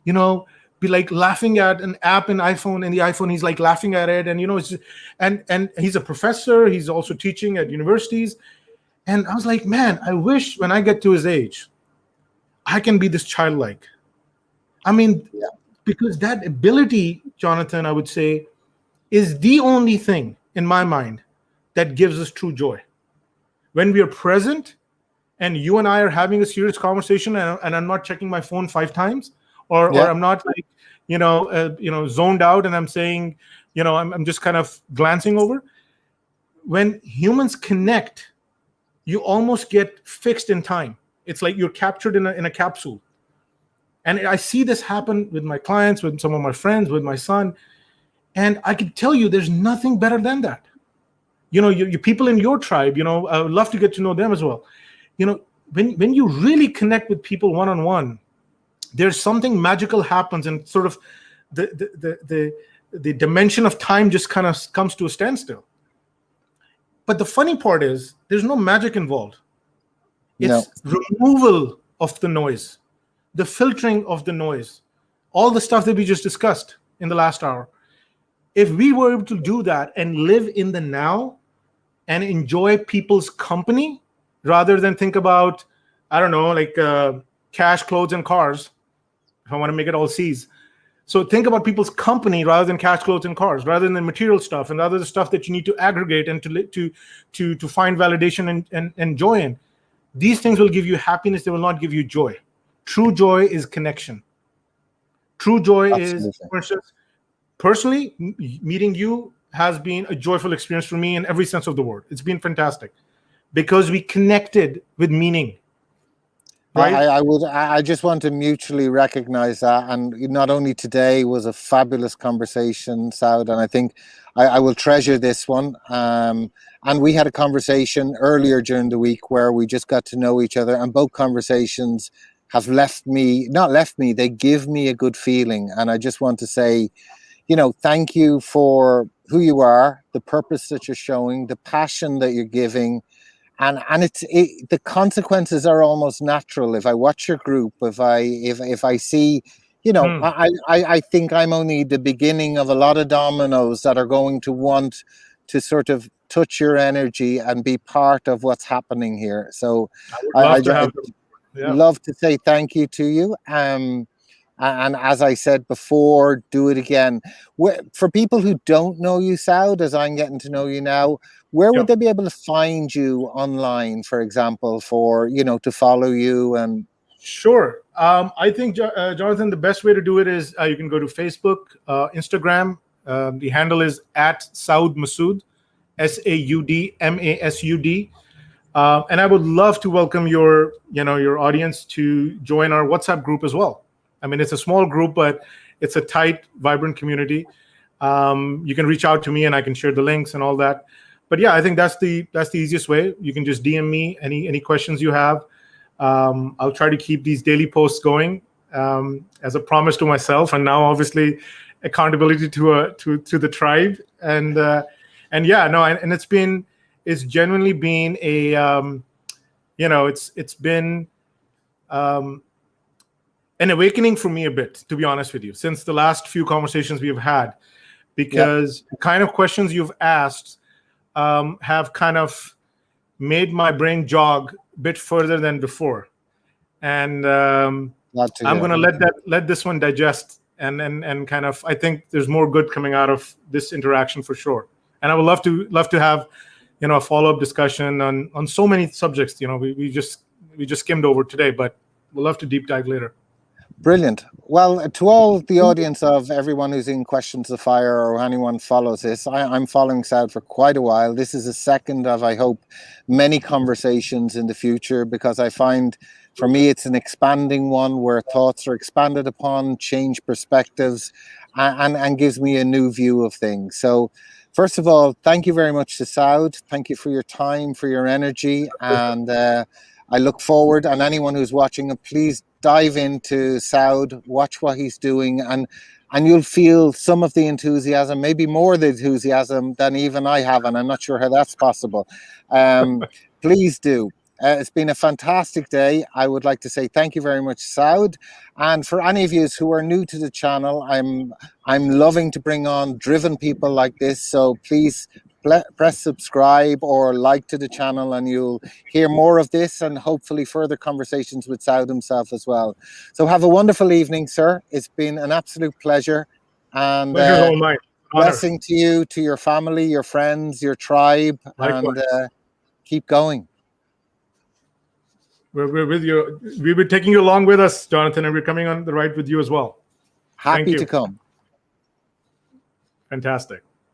be like laughing at an app in iPhone, and the iPhone, he's like laughing at it. And, it's just, and he's a professor. He's also teaching at universities. And I was like, man, I wish when I get to his age, I can be this childlike. I mean, because that ability, Jonathan, I would say, is the only thing in my mind that gives us true joy. When we are present and you and I are having a serious conversation, and I'm not checking my phone 5 times, or I'm not like, zoned out and I'm saying, I'm just kind of glancing over. When humans connect, you almost get fixed in time. It's like you're captured in a capsule. And I see this happen with my clients, with some of my friends, with my son. And I can tell you there's nothing better than that. Your people in your tribe, I would love to get to know them as well. When you really connect with people one-on-one, there's something magical happens, and sort of the dimension of time just kind of comes to a standstill. But the funny part is there's no magic involved. It's removal of the noise, the filtering of the noise, all the stuff that we just discussed in the last hour. If we were able to do that and live in the now and enjoy people's company rather than think about, I don't know, like cash, clothes, and cars, if I want to make it all C's. So think about people's company rather than cash, clothes, and cars, rather than material stuff and other stuff that you need to aggregate and to find validation and joy in. These things will give you happiness. They will not give you joy. True joy is connection. True joy is, for instance, personally, meeting you has been a joyful experience for me in every sense of the word. It's been fantastic because we connected with meaning. Right? I just want to mutually recognize that. And not only today was a fabulous conversation, Saud, and I think I will treasure this one. And we had a conversation earlier during the week where we just got to know each other, and both conversations have they give me a good feeling. And I just want to say, thank you for who you are, the purpose that you're showing, the passion that you're giving. And the consequences are almost natural. If I watch your group, if I see, I think I'm only the beginning of a lot of dominoes that are going to want to sort of touch your energy and be part of what's happening here. So I love to say thank you to you. And as I said before, do it again. For people who don't know you, Saud, as I'm getting to know you now, where would they be able to find you online, for example, to follow you? And Sure. I think, Jonathan, the best way to do it is you can go to Facebook, Instagram. The handle is @Saud Masud, SAUD MASUD. And I would love to welcome your audience to join our WhatsApp group as well. I mean, it's a small group, but it's a tight, vibrant community. You can reach out to me and I can share the links and all that. But yeah, I think that's the easiest way. You can just DM me any questions you have. I'll try to keep these daily posts going as a promise to myself, and now obviously accountability to the tribe. And it's genuinely been a it's been an awakening for me a bit, to be honest with you, since the last few conversations we've had, because the kind of questions you've asked have kind of made my brain jog a bit further than before. And I'm going to let this one digest and kind of, I think there's more good coming out of this interaction for sure. And I would love to have, a follow-up discussion on so many subjects. We just skimmed over today, but we'll love to deep dive later. Brilliant. Well, to all the audience of everyone who's in Questions of Fire or anyone follows this, I'm following Saud for quite a while. This is the second of, I hope, many conversations in the future, because I find, for me, it's an expanding one where thoughts are expanded upon, change perspectives, and gives me a new view of things. So, first of all, thank you very much to Saud. Thank you for your time, for your energy, and I look forward, and anyone who's watching, please dive into Saud, watch what he's doing, and you'll feel some of the enthusiasm, maybe more the enthusiasm than even I have, and I'm not sure how that's possible. Please do. It's been a fantastic day. I would like to say thank you very much, Saud. And for any of you who are new to the channel, I'm loving to bring on driven people like this. So please press subscribe or like to the channel, and you'll hear more of this and hopefully further conversations with Saud himself as well. So have a wonderful evening, sir. It's been an absolute pleasure. And pleasure's all mine. Blessing to you, to your family, your friends, your tribe. Likewise. And keep going. We're with you. We'll be taking you along with us, Jonathan, and we're coming on the ride with you as well. Happy you. to come. Fantastic.